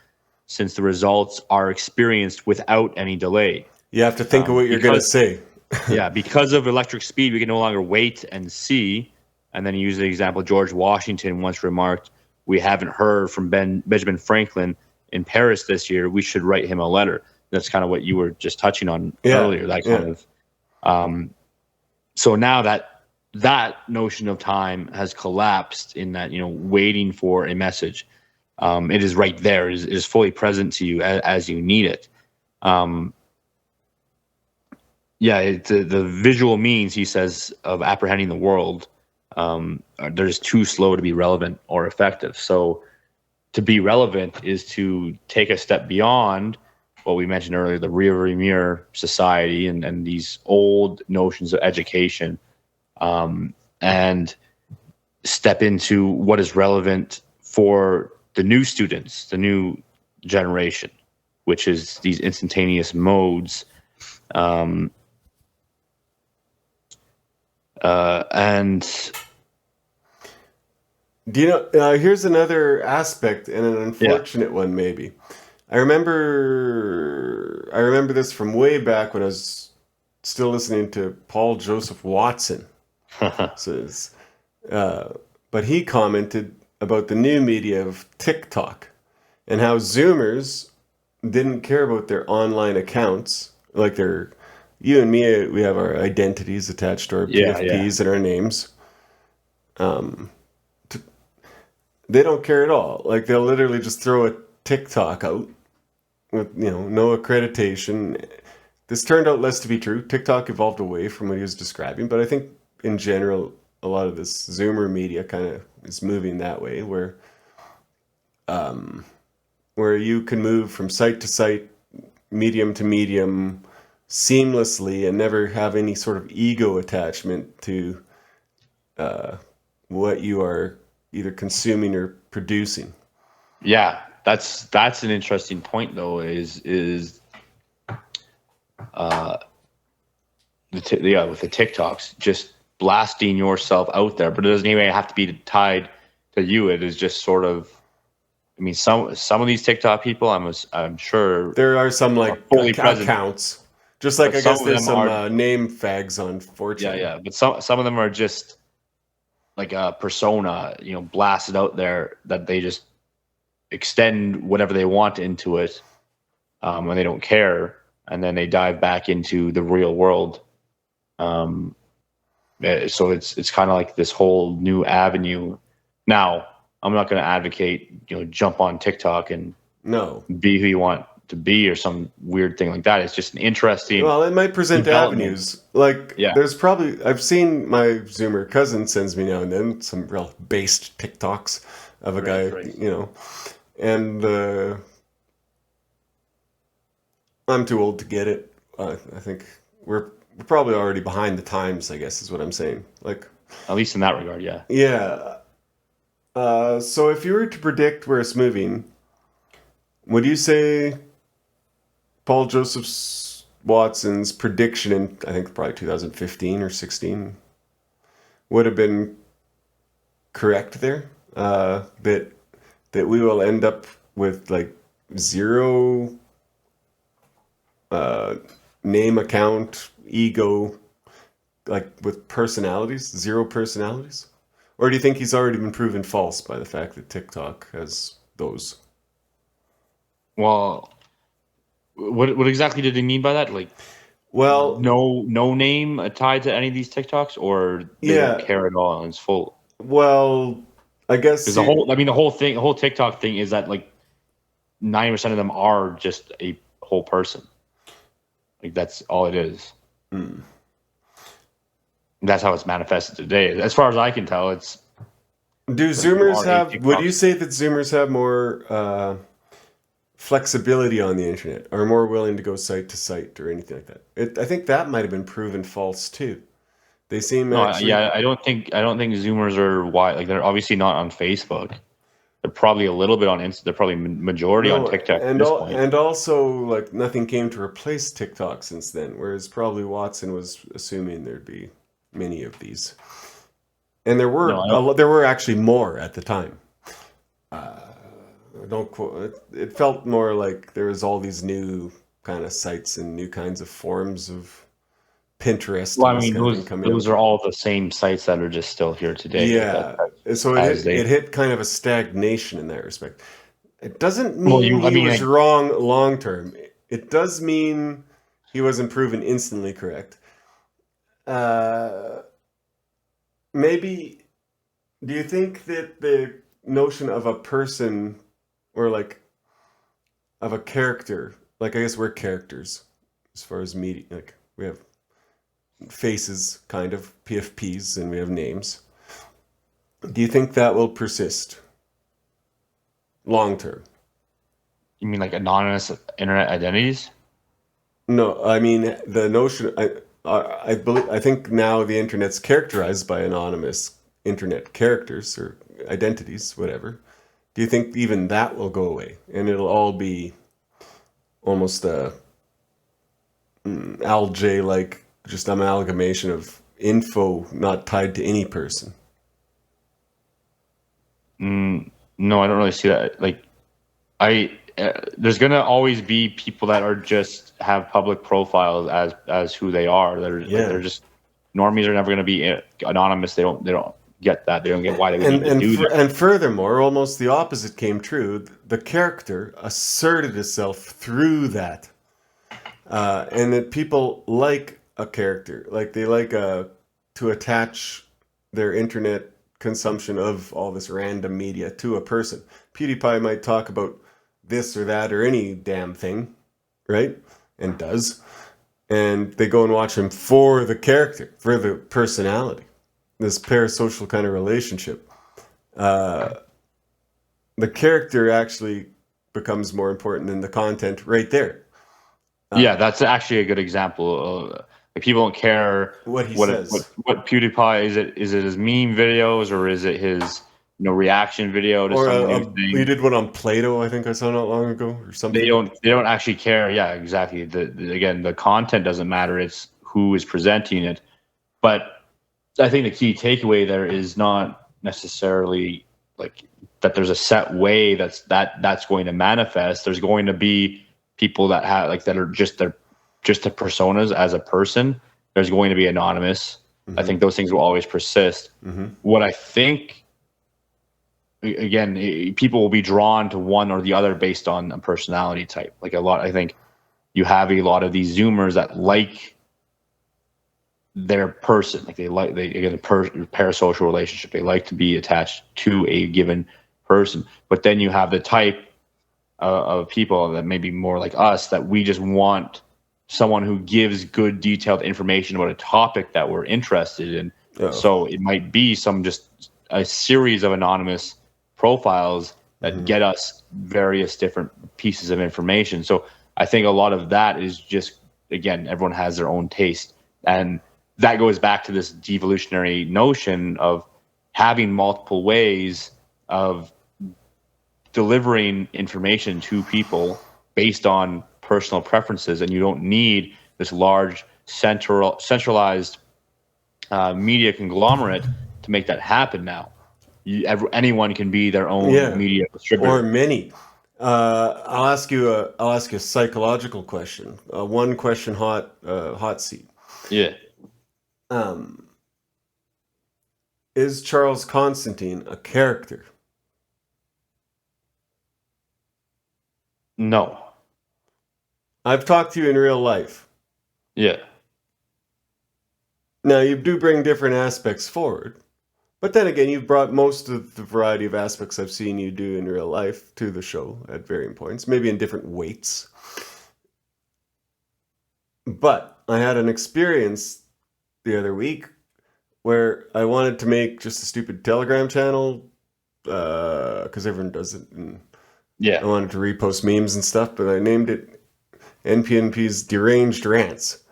since the results are experienced without any delay. You have to think of what you're going to say. Yeah, because of electric speed, we can no longer wait and see. And then he used the example, George Washington once remarked, "We haven't heard from Benjamin Franklin in Paris this year. We should write him a letter." That's kind of what you were just touching on earlier, that kind of. So now that notion of time has collapsed in that, waiting for a message. It is right there. It is fully present to you as you need it. The visual means, he says, of apprehending the world, they're just too slow to be relevant or effective. So to be relevant is to take a step beyond what we mentioned earlier, the rearview mirror society and these old notions of education, and step into what is relevant for new students, the new generation, which is these instantaneous modes. And do you know? Here's another aspect, and an unfortunate one, maybe. I remember this from way back when I was still listening to Paul Joseph Watson. But he commented about the new media of TikTok and how Zoomers didn't care about their online accounts, like you and me, we have our identities attached to our PFPs and our names. They don't care at all. Like, they'll literally just throw a TikTok out with, no accreditation. This turned out less to be true. TikTok evolved away from what he was describing, but I think in general, a lot of this Zoomer media kind of is moving that way, where you can move from site to site, medium to medium, seamlessly, and never have any sort of ego attachment to what you are either consuming or producing. Yeah, that's an interesting point, though. With the TikToks, just blasting yourself out there, but it doesn't even have to be tied to you. It is just sort of. I mean, some of these TikTok people, I'm sure there are some like fully accounts. Just like, I guess there's some name fags on 4chan. Yeah. But some of them are just like a persona, blasted out there, that they just extend whatever they want into it, when they don't care, and then they dive back into the real world. So it's kind of like this whole new avenue. Now, I'm not going to advocate, jump on TikTok and be who you want to be or some weird thing like that. It's just an interesting. Well, it might present avenues. Like, there's probably, I've seen my Zoomer cousin sends me now and then some real based TikToks of a guy, and I'm too old to get it. I think we're probably already behind the times, I guess is what I'm saying. Like, at least in that regard, yeah. Yeah. So if you were to predict where it's moving, would you say Paul Joseph Watson's prediction in, I think, probably 2015 or 16 would have been correct there? That we will end up with like zero name, account, ego, like with personalities, zero personalities? Or do you think he's already been proven false by the fact that TikTok has those? Well, what exactly did he mean by that? Like, well, no name tied to any of these TikToks, or they don't care at all and it's full. Well, I guess the whole TikTok thing is that like 90% of them are just a whole person. Like, that's all it is. Mm. That's how it's manifested today. As far as I can tell, it's. Do Zoomers have? Would you say that Zoomers have more flexibility on the internet, or more willing to go site to site, or anything like that? I think that might have been proven false too. They seem. I don't think Zoomers are wide. Like, they're obviously not on Facebook. They're probably a little bit on Insta. They're probably majority on TikTok at this point. And also, like, nothing came to replace TikTok since then. Whereas probably Watson was assuming there'd be many of these, and there were actually more at the time. Don't quote. It felt more like there was all these new kind of sites and new kinds of forms of Pinterest. Well, I mean, those are all the same sites that are just still here today. Yeah, so it hit kind of a stagnation in that respect. It doesn't mean he was wrong long term. It does mean he wasn't proven instantly correct. Maybe, do you think that the notion of a person, or like of a character, like, I guess we're characters as far as media, like we have faces, kind of PFPs, and we have names. Do you think that will persist long term? You mean like anonymous internet identities? No, I mean the notion. I think now the internet's characterized by anonymous internet characters or identities, whatever. do you think even that will go away and it'll all be almost a LJ like just amalgamation of info not tied to any person? No, I don't really see that. Like, there's gonna always be people that are just have public profiles as who they are. They're just normies are never gonna be anonymous. They don't get that. They don't get why they would need to do that. And furthermore, almost the opposite came true. The character asserted itself through that, and that people like a character, like they like to attach their internet consumption of all this random media to a person. PewDiePie might talk about this or that or any damn thing, right? And does. And they go and watch him for the character, for the personality, this parasocial kind of relationship. The character actually becomes more important than the content right there. Yeah, that's actually a good example. Like, people don't care what he says. What PewDiePie is it? Is it his meme videos or is it his reaction video to something? He did one on Play-Doh, I think I saw not long ago, or something. They don't actually care. Yeah, exactly. Again, the content doesn't matter. It's who is presenting it. But I think the key takeaway there is not necessarily like that there's a set way that's going to manifest. There's going to be people that have that are just the personas as a person. There's going to be anonymous. I think those things will always persist. What I think, again, people will be drawn to one or the other based on a personality type. Like I think you have a lot of these Zoomers that like their person, like a parasocial relationship. They like to be attached to a given person. But then you have the type of people that may be more like us, that we just want someone who gives good detailed information about a topic that we're interested in. So it might be just a series of anonymous profiles that get us various different pieces of information. So I think a lot of that is just, again, everyone has their own taste. And that goes back to this devolutionary notion of having multiple ways of delivering information to people based on personal preferences, and you don't need this large centralized media conglomerate to make that happen now. Anyone can be their own media distributor. Or many. I'll ask you a psychological question. One question hot seat. Yeah. Is Charles Constantine a character? No. I've talked to you in real life. Yeah. Now, you do bring different aspects forward. But then again, you've brought most of the variety of aspects I've seen you do in real life to the show at varying points, maybe in different weights. But I had an experience the other week where I wanted to make just a stupid Telegram channel, because everyone does it. And I wanted to repost memes and stuff, but I named it NPNP's Deranged Rants.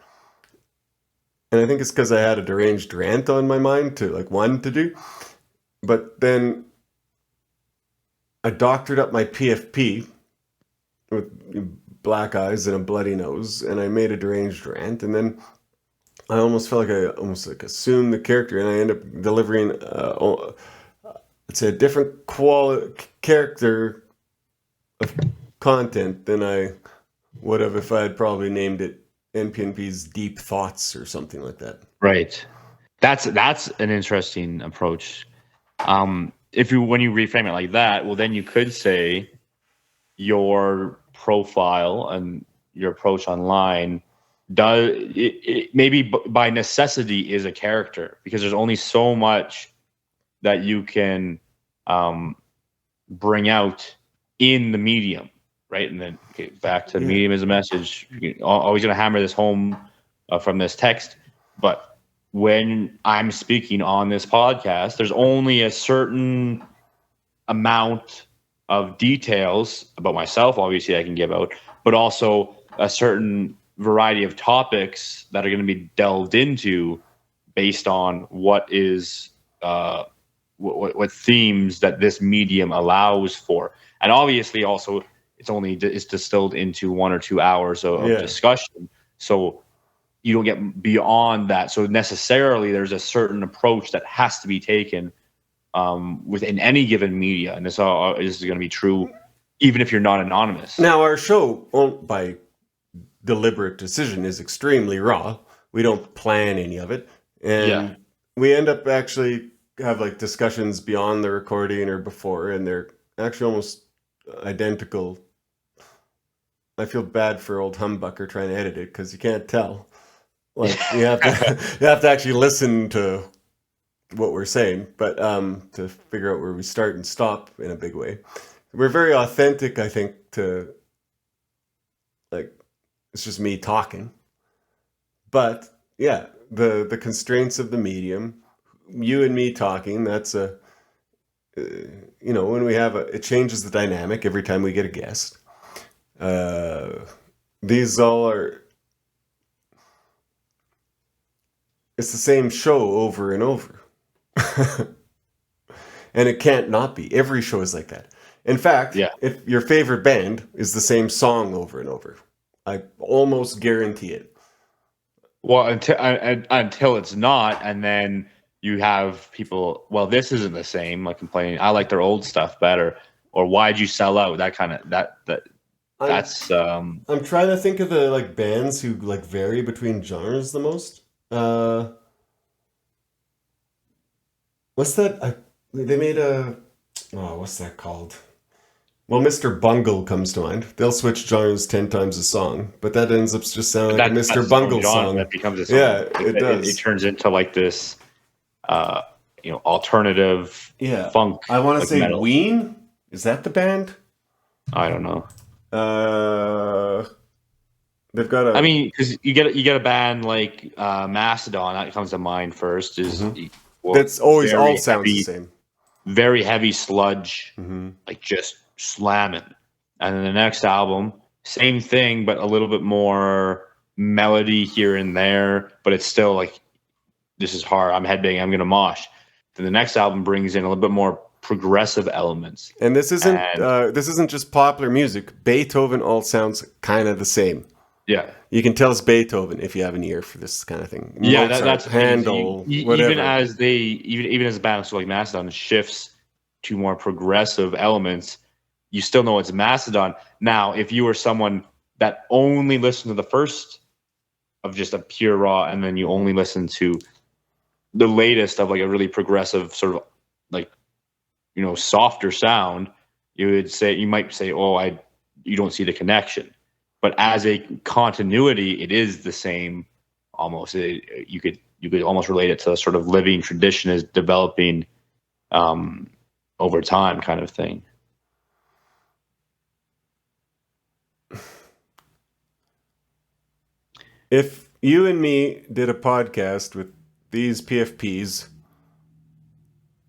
And I think it's because I had a deranged rant on my mind to do. But then I doctored up my PFP with black eyes and a bloody nose, and I made a deranged rant, and then I almost felt like I assumed the character, and I ended up delivering it's a different character of content than I would have if I had probably named it NPNP's Deep Thoughts or something like that. Right. That's an interesting approach. When you reframe it like that, well, then you could say your profile and your approach online maybe by necessity is a character, because there's only so much that you can bring out in the medium. Right, and then back to medium as a message. You're always going to hammer this home from this text. But when I'm speaking on this podcast, there's only a certain amount of details about myself, obviously, I can give out, but also a certain variety of topics that are going to be delved into based on what is what themes that this medium allows for. And obviously also it's distilled into 1 or 2 hours of discussion. So you don't get beyond that. So necessarily there's a certain approach that has to be taken within any given media. And this is going to be true even if you're not anonymous. Now, our show, by deliberate decision, is extremely raw. We don't plan any of it. And we end up actually have like discussions beyond the recording or before, and they're actually almost identical. I feel bad for old Humbucker trying to edit it because you can't tell. Like you have to actually listen to what we're saying, but to figure out where we start and stop in a big way. We're very authentic, I think, to like it's just me talking. But yeah, the constraints of the medium, you and me talking, that's when we have it changes the dynamic every time we get a guest. These all are, it's the same show over and over. And it can't not be. Every show is like that. In fact, if your favorite band is the same song over and over, I almost guarantee it. Well, until it's not, and then you have people, well, this isn't the same, like complaining, I like their old stuff better, or why'd you sell out? That kind of that's I'm trying to think of the like bands who like vary between genres the most. What's that? They made what's that called? Well, Mr. Bungle comes to mind. They'll switch genres 10 times a song, but that ends up just sounding like a Mr. Bungle song. That becomes a song. Yeah, it does. It turns into like this, alternative funk. I want to like say metal. Ween. Is that the band? I don't know. They've got a. I mean, because you get a band like Mastodon that comes to mind first. That's always all sounds the same. Very heavy sludge, Mm-hmm. like just slamming. And then the next album, same thing, but a little bit more melody here and there. But it's still like, this is hard. I'm headbanging. I'm gonna mosh. Then the next album brings in a little bit more progressive elements. And this isn't just popular music. Beethoven all sounds kind of the same. Yeah, you can tell it's Beethoven if you have an ear for this kind of thing. Yeah, Mozart, that's Handel. Whatever. Even as a band like Mastodon shifts to more progressive elements, you still know it's Mastodon. Now, if you were someone that only listened to the first of just a pure raw, and then you only listen to the latest of like a really progressive sort of like, softer sound, you might say, you don't see the connection. But as a continuity, it is the same almost. You could almost relate it to a sort of living tradition is developing over time kind of thing. If you and me did a podcast with these PFPs,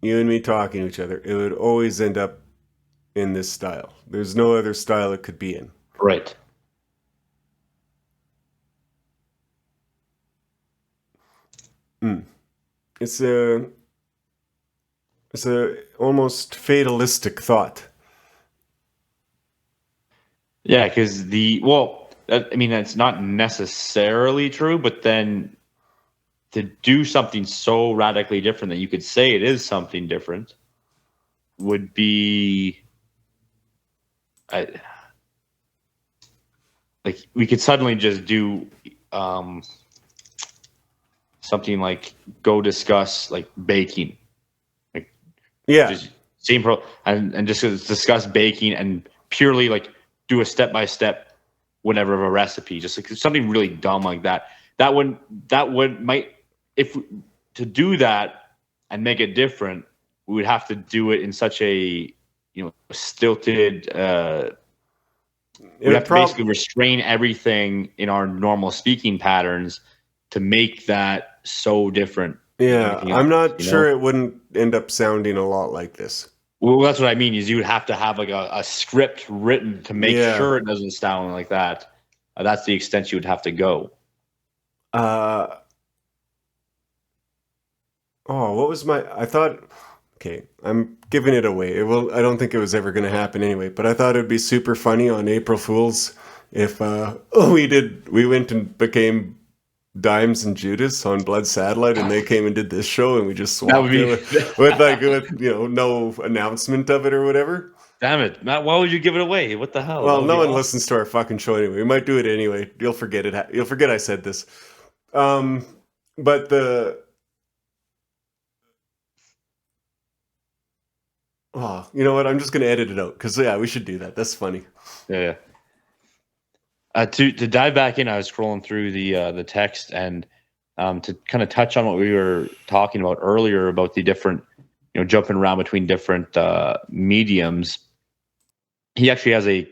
you and me talking to each other, it would always end up in this style. There's no other style it could be in. Right. It's a almost fatalistic thought. Yeah, because that's not necessarily true, but then to do something so radically different that you could say it is something different would be like we could suddenly just do something like go discuss like baking, like just same and just discuss baking and purely like do a step-by-step whatever of a recipe, just like something really dumb like that. That might if to do that and make it different, we would have to do it in such a stilted. We have to basically restrain everything in our normal speaking patterns to make that so different. Yeah, I'm not sure it wouldn't end up sounding a lot like this. Well, that's what I mean. Is you would have to have like a script written to make sure it doesn't sound like that. That's the extent you would have to go. What was I thought Okay, I'm giving it away. I don't think it was ever going to happen anyway, but I thought it'd be super funny on April Fools if we went and became Dimes and Judas on Blood Satellite, and they came and did this show, and we just swapped it with no announcement of it or whatever. Damn it, Matt! Why would you give it away? What the hell? Well, no one listens to our fucking show anyway. We might do it anyway. You'll forget it. You'll forget I said this. But you know what? I'm just going to edit it out because we should do that. That's funny. Yeah. To dive back in, I was scrolling through the text and to kind of touch on what we were talking about earlier about the different, jumping around between different mediums. He actually has a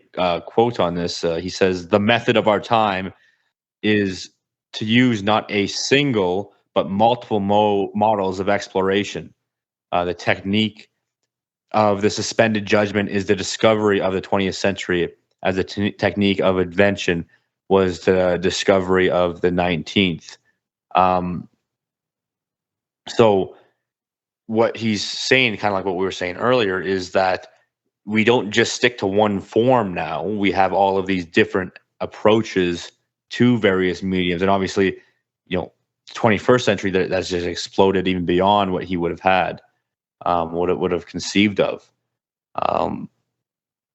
quote on this. He says, "The method of our time is to use not a single but multiple models of exploration. The technique of the suspended judgment is the discovery of the 20th century, as the technique of invention was the discovery of the 19th." So what he's saying, kind of like what we were saying earlier, is that we don't just stick to one form now. We have all of these different approaches to various mediums. And obviously, 21st century, that's just exploded even beyond what he would have had, what it would have conceived of.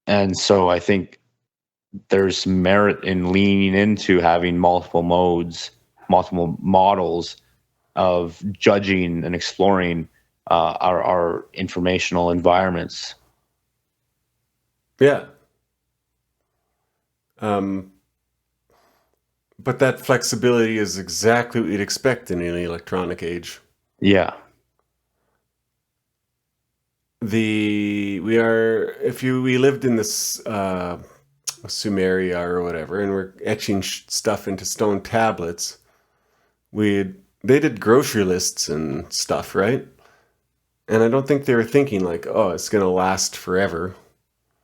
And so I think there's merit in leaning into having multiple modes, multiple models of judging and exploring our informational environments. Yeah. But that flexibility is exactly what you'd expect in any electronic age. Yeah. We lived in this Sumeria or whatever, and we're etching stuff into stone tablets. They did grocery lists and stuff, right? And I don't think they were thinking like, oh, it's going to last forever,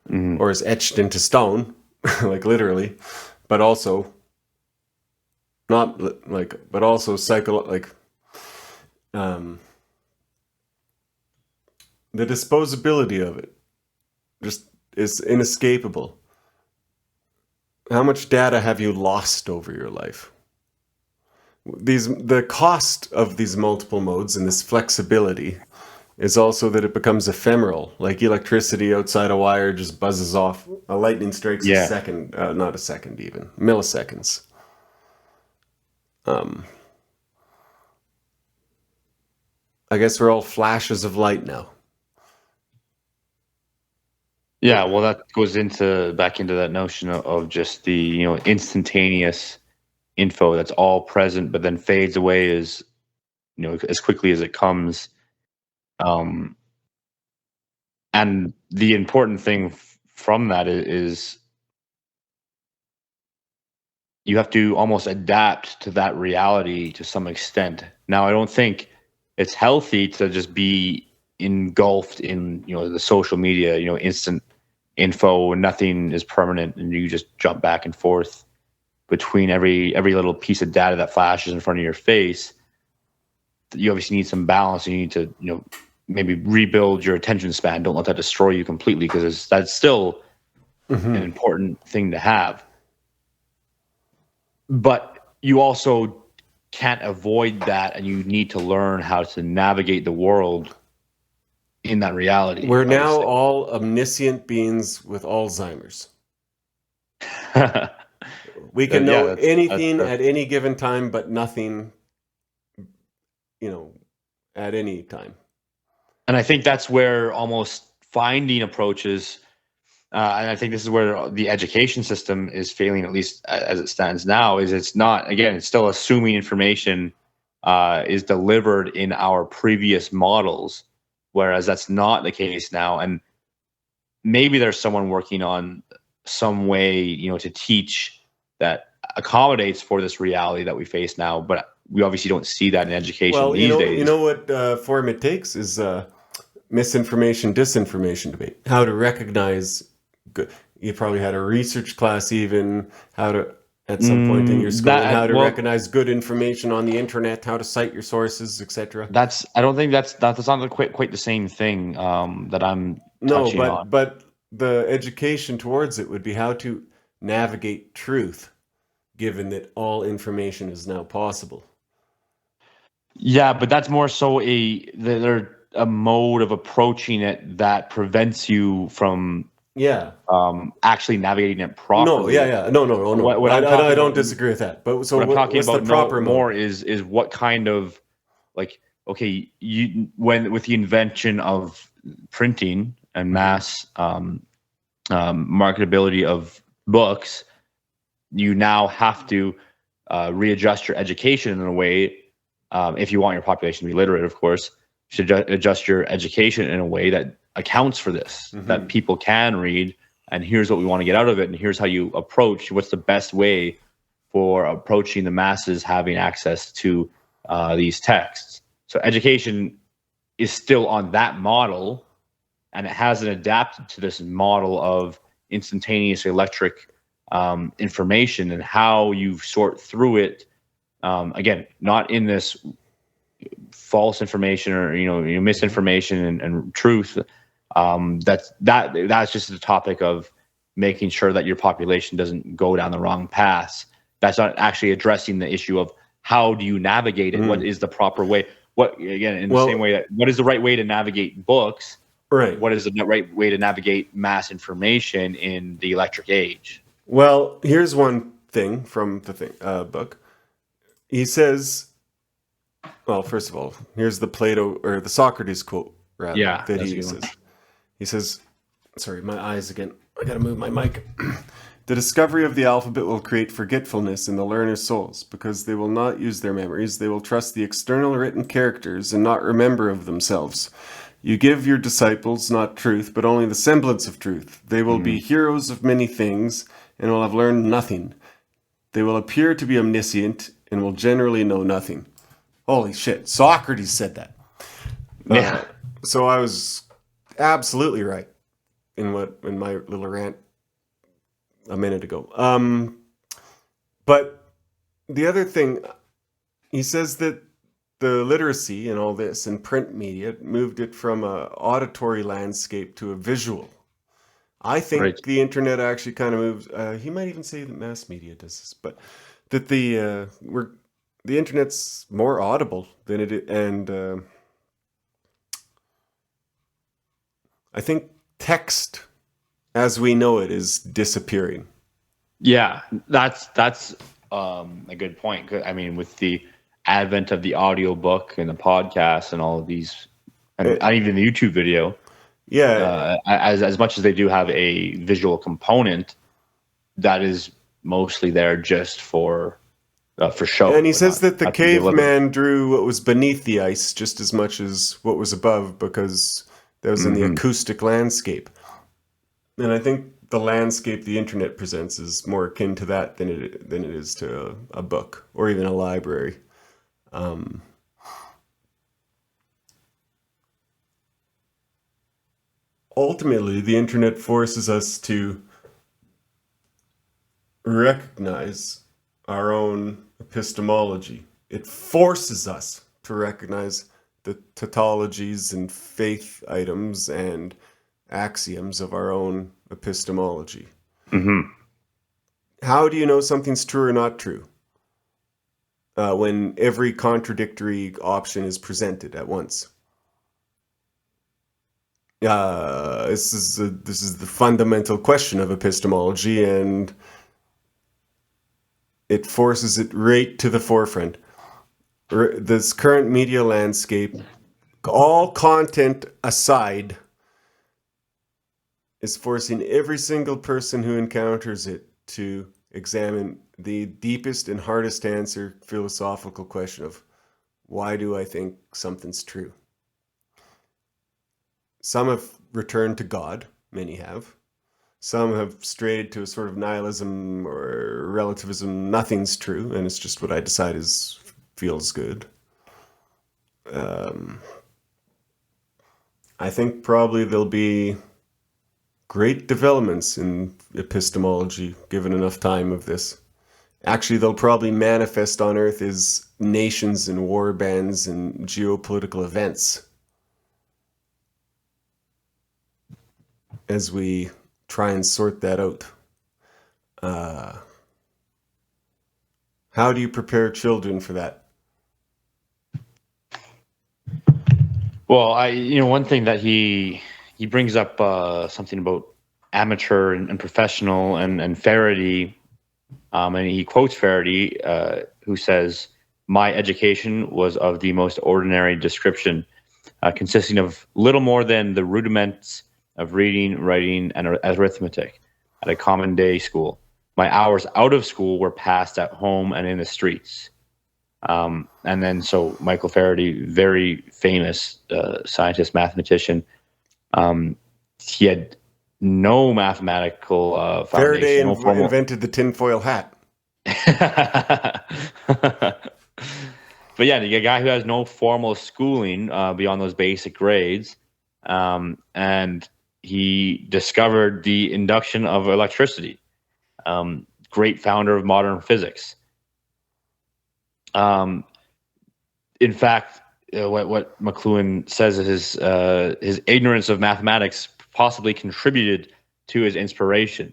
or it's etched into stone, like literally, but also not like, but also the disposability of it just is inescapable. How much data have you lost over your life? The cost of these multiple modes and this flexibility is also that it becomes ephemeral. Like electricity outside a wire just buzzes off. A lightning strikes a second, not a second even, milliseconds. I guess we're all flashes of light now. Yeah, well, that goes back into that notion of just the instantaneous info that's all present, but then fades away as quickly as it comes. And the important thing from that is you have to almost adapt to that reality to some extent. Now, I don't think it's healthy to just be engulfed in the social media, instant info, nothing is permanent, and you just jump back and forth between every little piece of data that flashes in front of your face. You obviously need some balance. You need to maybe rebuild your attention span. Don't let that destroy you completely, because that's still an important thing to have. But you also can't avoid that, and you need to learn how to navigate the world in that reality. We're now all omniscient beings with Alzheimer's. We can know anything at any given time, but nothing, at any time. And I think that's where almost finding approaches, and I think this is where the education system is failing, at least as it stands now, is it's still assuming information is delivered in our previous models, whereas that's not the case now. And maybe there's someone working on some way, to teach that accommodates for this reality that we face now, but we obviously don't see that in education these days. You know what form it takes is misinformation, disinformation debate. How to recognize good. You probably had a research class, even how to at some point in your schooling, how to well, recognize good information on the internet, how to cite your sources, etc. I don't think that's not quite the same thing that I'm No, touching on. but the education towards it would be how to navigate truth, given that all information is now possible. Yeah, but that's more so a mode of approaching it that prevents you from actually navigating it properly. No. What I'm talking I don't about, disagree with that. But so what I'm talking what's about the proper more mode? is what kind of, like, okay, with the invention of printing and mass marketability of books, you now have to readjust your education in a way, if you want your population to be literate, of course, you should adjust your education in a way that accounts for this, that people can read, and here's what we want to get out of it, and here's how you approach, what's the best way for approaching the masses having access to these texts. So education is still on that model, and it hasn't adapted to this model of instantaneous electric information, and how you sort through it. Again, not in this false information or misinformation and truth. That's just the topic of making sure that your population doesn't go down the wrong path. That's not actually addressing the issue of how do you navigate it. What is the proper way? What, again, in the same way that what is the right way to navigate books? Right. What is the right way to navigate mass information in the electric age? Well, here's one thing from the book. He says, well, first of all, here's the Plato or the Socrates quote, rather, that he says. He says, sorry, my eyes again. I gotta move my mic. The discovery of the alphabet will create forgetfulness in the learner's souls, because they will not use their memories. They will trust the external written characters and not remember of themselves. You give your disciples not truth, but only the semblance of truth. They will be heroes of many things and will have learned nothing. They will appear to be omniscient and will generally know nothing. Holy shit, Socrates said that. Yeah. So I was absolutely right in my little rant a minute ago. But the other thing, he says that the literacy and all this and print media moved it from a auditory landscape to a visual. I think the internet actually kind of moves. He might even say that mass media does this, but that the internet's more audible than it is, and I think text, as we know it, is disappearing. Yeah, that's a good point. I mean, with the advent of the audiobook and the podcast and all of these, and even the YouTube video, as much as they do have a visual component, that is mostly there just for show. And he says that the caveman drew what was beneath the ice just as much as what was above, because that was in the acoustic landscape. And I think the landscape the internet presents is more akin to that than it is to a book or even a library. Ultimately, the internet forces us to recognize our own epistemology. It forces us to recognize the tautologies and faith items and axioms of our own epistemology. How do you know something's true or not true? When every contradictory option is presented at once. This is the fundamental question of epistemology, and it forces it right to the forefront. This current media landscape, all content aside, is forcing every single person who encounters it to examine the deepest and hardest to answer philosophical question of, why do I think something's true? Some have returned to God, many have. Some have strayed to a sort of nihilism or relativism, nothing's true, and it's just what I decide feels good. I think probably there'll be great developments in epistemology given enough time of this. actually they'll probably manifest on Earth as nations and war bands and geopolitical events as we try and sort that out. How do you prepare children for that? Well, one thing that he brings up something about amateur and professional and Faraday, and he quotes Faraday, who says, "My education was of the most ordinary description, consisting of little more than the rudiments of reading, writing, and arithmetic at a common day school. My hours out of school were passed at home and in the streets." And then, so Michael Faraday, very famous scientist, mathematician, he had no mathematical foundation. Faraday no formal... invented the tinfoil hat. But yeah, a guy who has no formal schooling beyond those basic grades, and he discovered the induction of electricity. Great founder of modern physics. In fact, what McLuhan says is his ignorance of mathematics possibly contributed to his inspiration.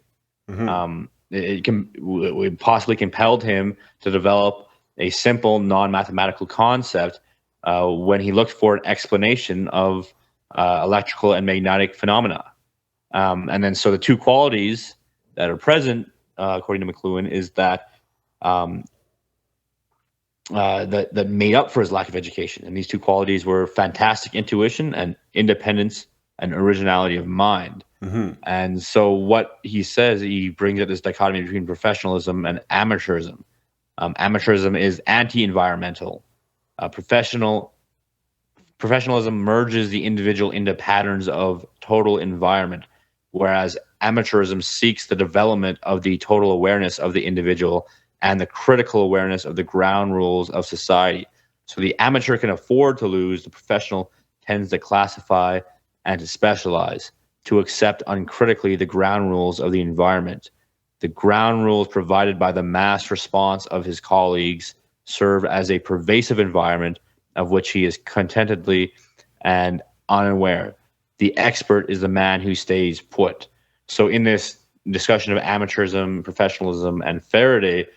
Mm-hmm. It possibly compelled him to develop a simple non-mathematical concept when he looked for an explanation of electrical and magnetic phenomena. And then, so the two qualities that are present, according to McLuhan, is that that made up for his lack of education. And these two qualities were fantastic intuition and independence and originality of mind. Mm-hmm. And so what he says, he brings up this dichotomy between professionalism and amateurism. Amateurism is anti-environmental. Professionalism merges the individual into patterns of total environment, whereas amateurism seeks the development of the total awareness of the individual and the critical awareness of the ground rules of society. So the amateur can afford to lose, the professional tends to classify and to specialize, to accept uncritically the ground rules of the environment. The ground rules provided by the mass response of his colleagues serve as a pervasive environment of which he is contentedly and unaware. The expert is the man who stays put. So in this discussion of amateurism, professionalism, and Faraday,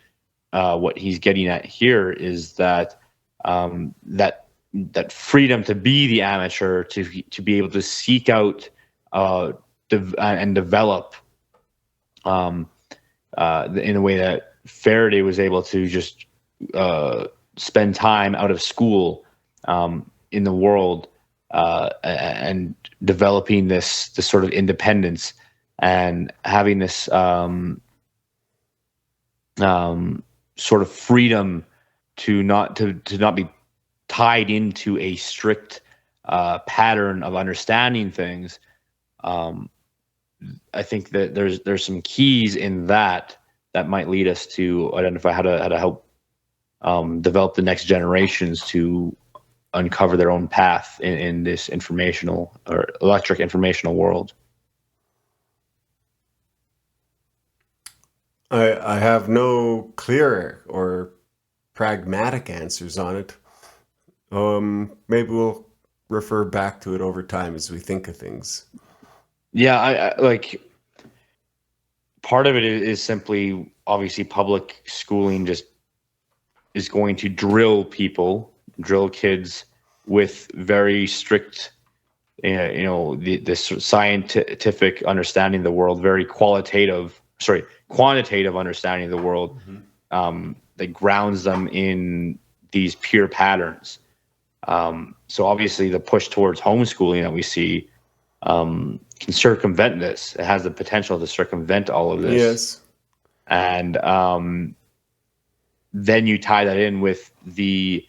what he's getting at here is that that freedom to be the amateur, to be able to seek out and develop in a way that Faraday was able to just spend time out of school in the world and developing this sort of independence and having this sort of freedom to not be tied into a strict pattern of understanding things. I think that there's some keys in that might lead us to identify how to help develop the next generations to uncover their own path in this informational or electric informational world. I have no clear or pragmatic answers on it. Maybe we'll refer back to it over time as we think of things. Yeah, I like part of it is simply, obviously, public schooling just is going to drill kids with very strict, this scientific understanding of the world, very quantitative understanding of the world, mm-hmm. That grounds them in these pure patterns. So obviously the push towards homeschooling that we see can circumvent this. It has the potential to circumvent all of this. Yes. And then you tie that in with the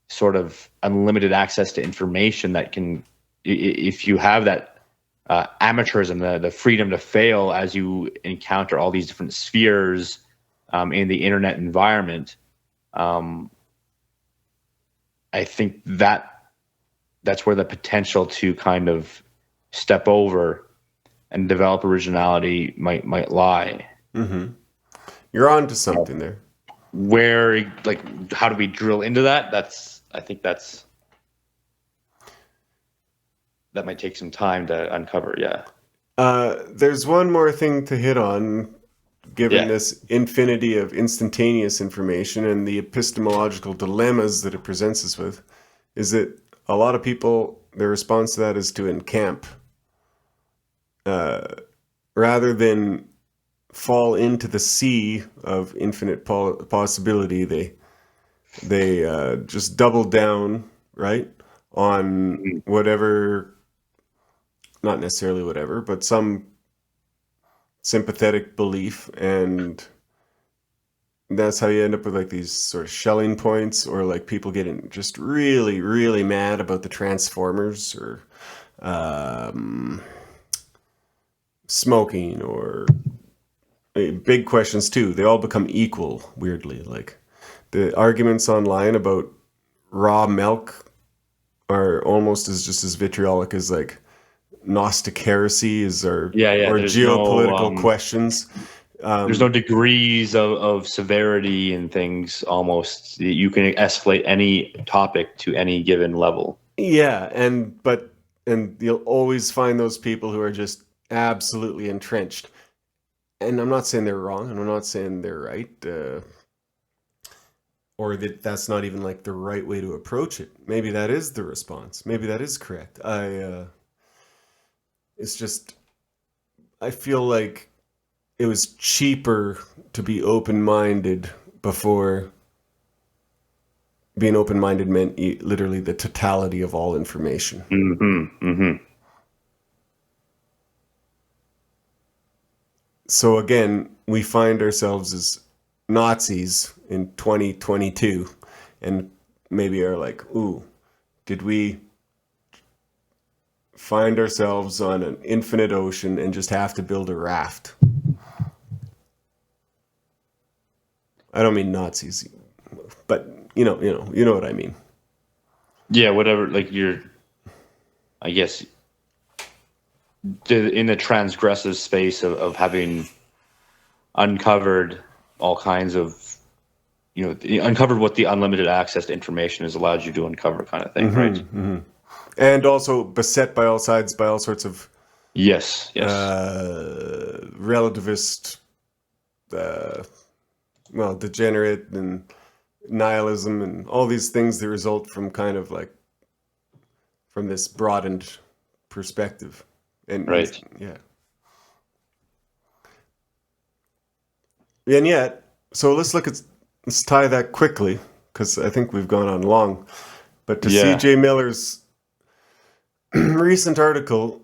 sort of unlimited access to information that can, if you have that amateurism, the freedom to fail as you encounter all these different spheres in the internet environment, I think that's where the potential to kind of step over and develop originality might lie. Mm-hmm. You're on to something there. where, like, how do we drill into that? I think that might take some time to uncover. Yeah. There's one more thing to hit on, given this infinity of instantaneous information and the epistemological dilemmas that it presents us with, is that a lot of people, their response to that is to encamp. Rather than fall into the sea of infinite possibility, they just double down, right, on whatever, not necessarily whatever, but some sympathetic belief, and that's how you end up with like these sort of Schelling points, or like people getting just really, really mad about the Transformers, or smoking, or big questions too. They all become equal, weirdly. Like the arguments online about raw milk are almost just as vitriolic as like Gnostic heresies or geopolitical questions. There's no degrees of severity and things. Almost, you can escalate any topic to any given level. Yeah, and you'll always find those people who are just absolutely entrenched. And I'm not saying they're wrong, and I'm not saying they're right, or that's not even like the right way to approach it. Maybe that is the response. Maybe that is correct. It's just, I feel like it was cheaper to be open-minded before. Being open-minded meant literally the totality of all information. Mm-hmm. Mm-hmm. So again, we find ourselves as Nazis in 2022, and maybe are like, ooh, did we find ourselves on an infinite ocean and just have to build a raft? I don't mean Nazis, but you know what I mean. Yeah, whatever. Like I guess, in the transgressive space of having uncovered all kinds of, uncovered what the unlimited access to information has allowed you to uncover, kind of thing, right? Mm-hmm. And also beset by all sides by all sorts of relativist, degenerate and nihilism and all these things that result from kind of like from this broadened perspective. And right. And yet, so let's tie that quickly, because I think we've gone on long. But to C.J. Miller's recent article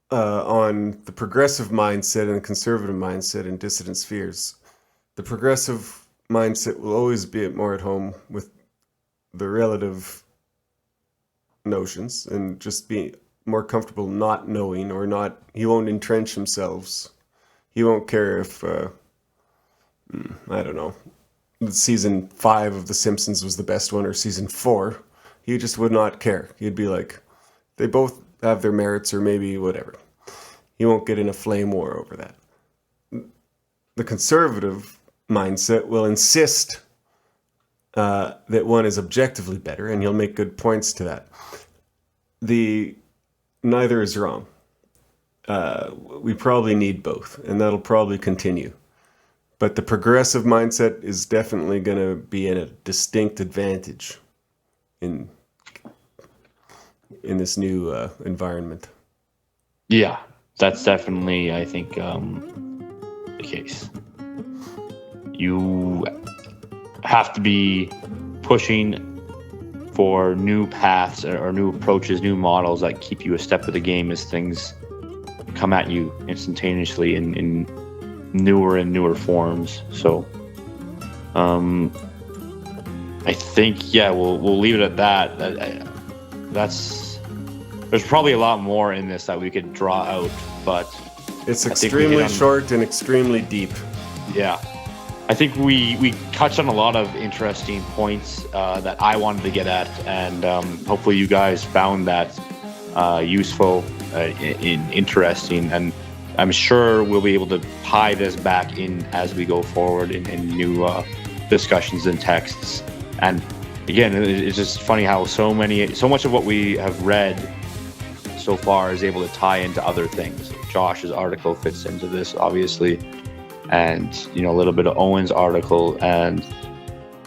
on the progressive mindset and the conservative mindset in dissident spheres, the progressive mindset will always be more at home with the relative notions and just be more comfortable not knowing, or not. He won't entrench himself. He won't care if I don't know, season 5 of The Simpsons was the best one or season 4. He just would not care. He'd be like, they both have their merits, or maybe whatever. He won't get in a flame war over that. The conservative mindset will insist that one is objectively better, and he'll make good points to that. Neither is wrong. We probably need both, and that'll probably continue. But the progressive mindset is definitely going to be in a distinct advantage in this new environment. Yeah, that's definitely, I think, the case. You have to be pushing for new paths or new approaches, new models that keep you a step with the game as things come at you instantaneously in newer and newer forms. So I think we'll leave it at that. There's probably a lot more in this that we could draw out, but it's extremely short and extremely deep. Yeah, I think we touched on a lot of interesting points that I wanted to get at, and hopefully you guys found that useful, interesting, and I'm sure we'll be able to tie this back in as we go forward in new discussions and texts. And again, it's just funny how so much of what we have read so far is able to tie into other things. Josh's article fits into this, obviously, and a little bit of Owen's article,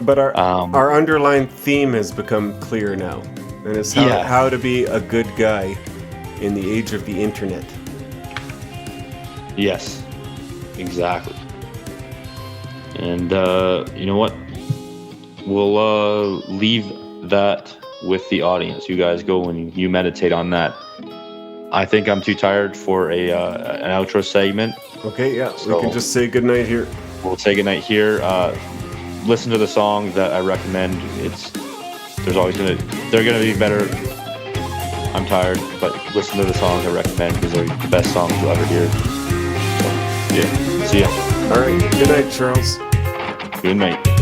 but our underlying theme has become clear now, and it's how to be a good guy in the age of the internet. Yes, exactly. And you know what? We'll leave that with the audience. You guys go and you meditate on that. I think I'm too tired for an outro segment. Okay, yeah, so we can just say goodnight here. We'll say goodnight here. Listen to the song that I recommend. They're gonna be better. I'm tired, but listen to the songs I recommend because they're the best songs you'll ever hear. So, yeah, see ya. All right, good night, Charles. Good night.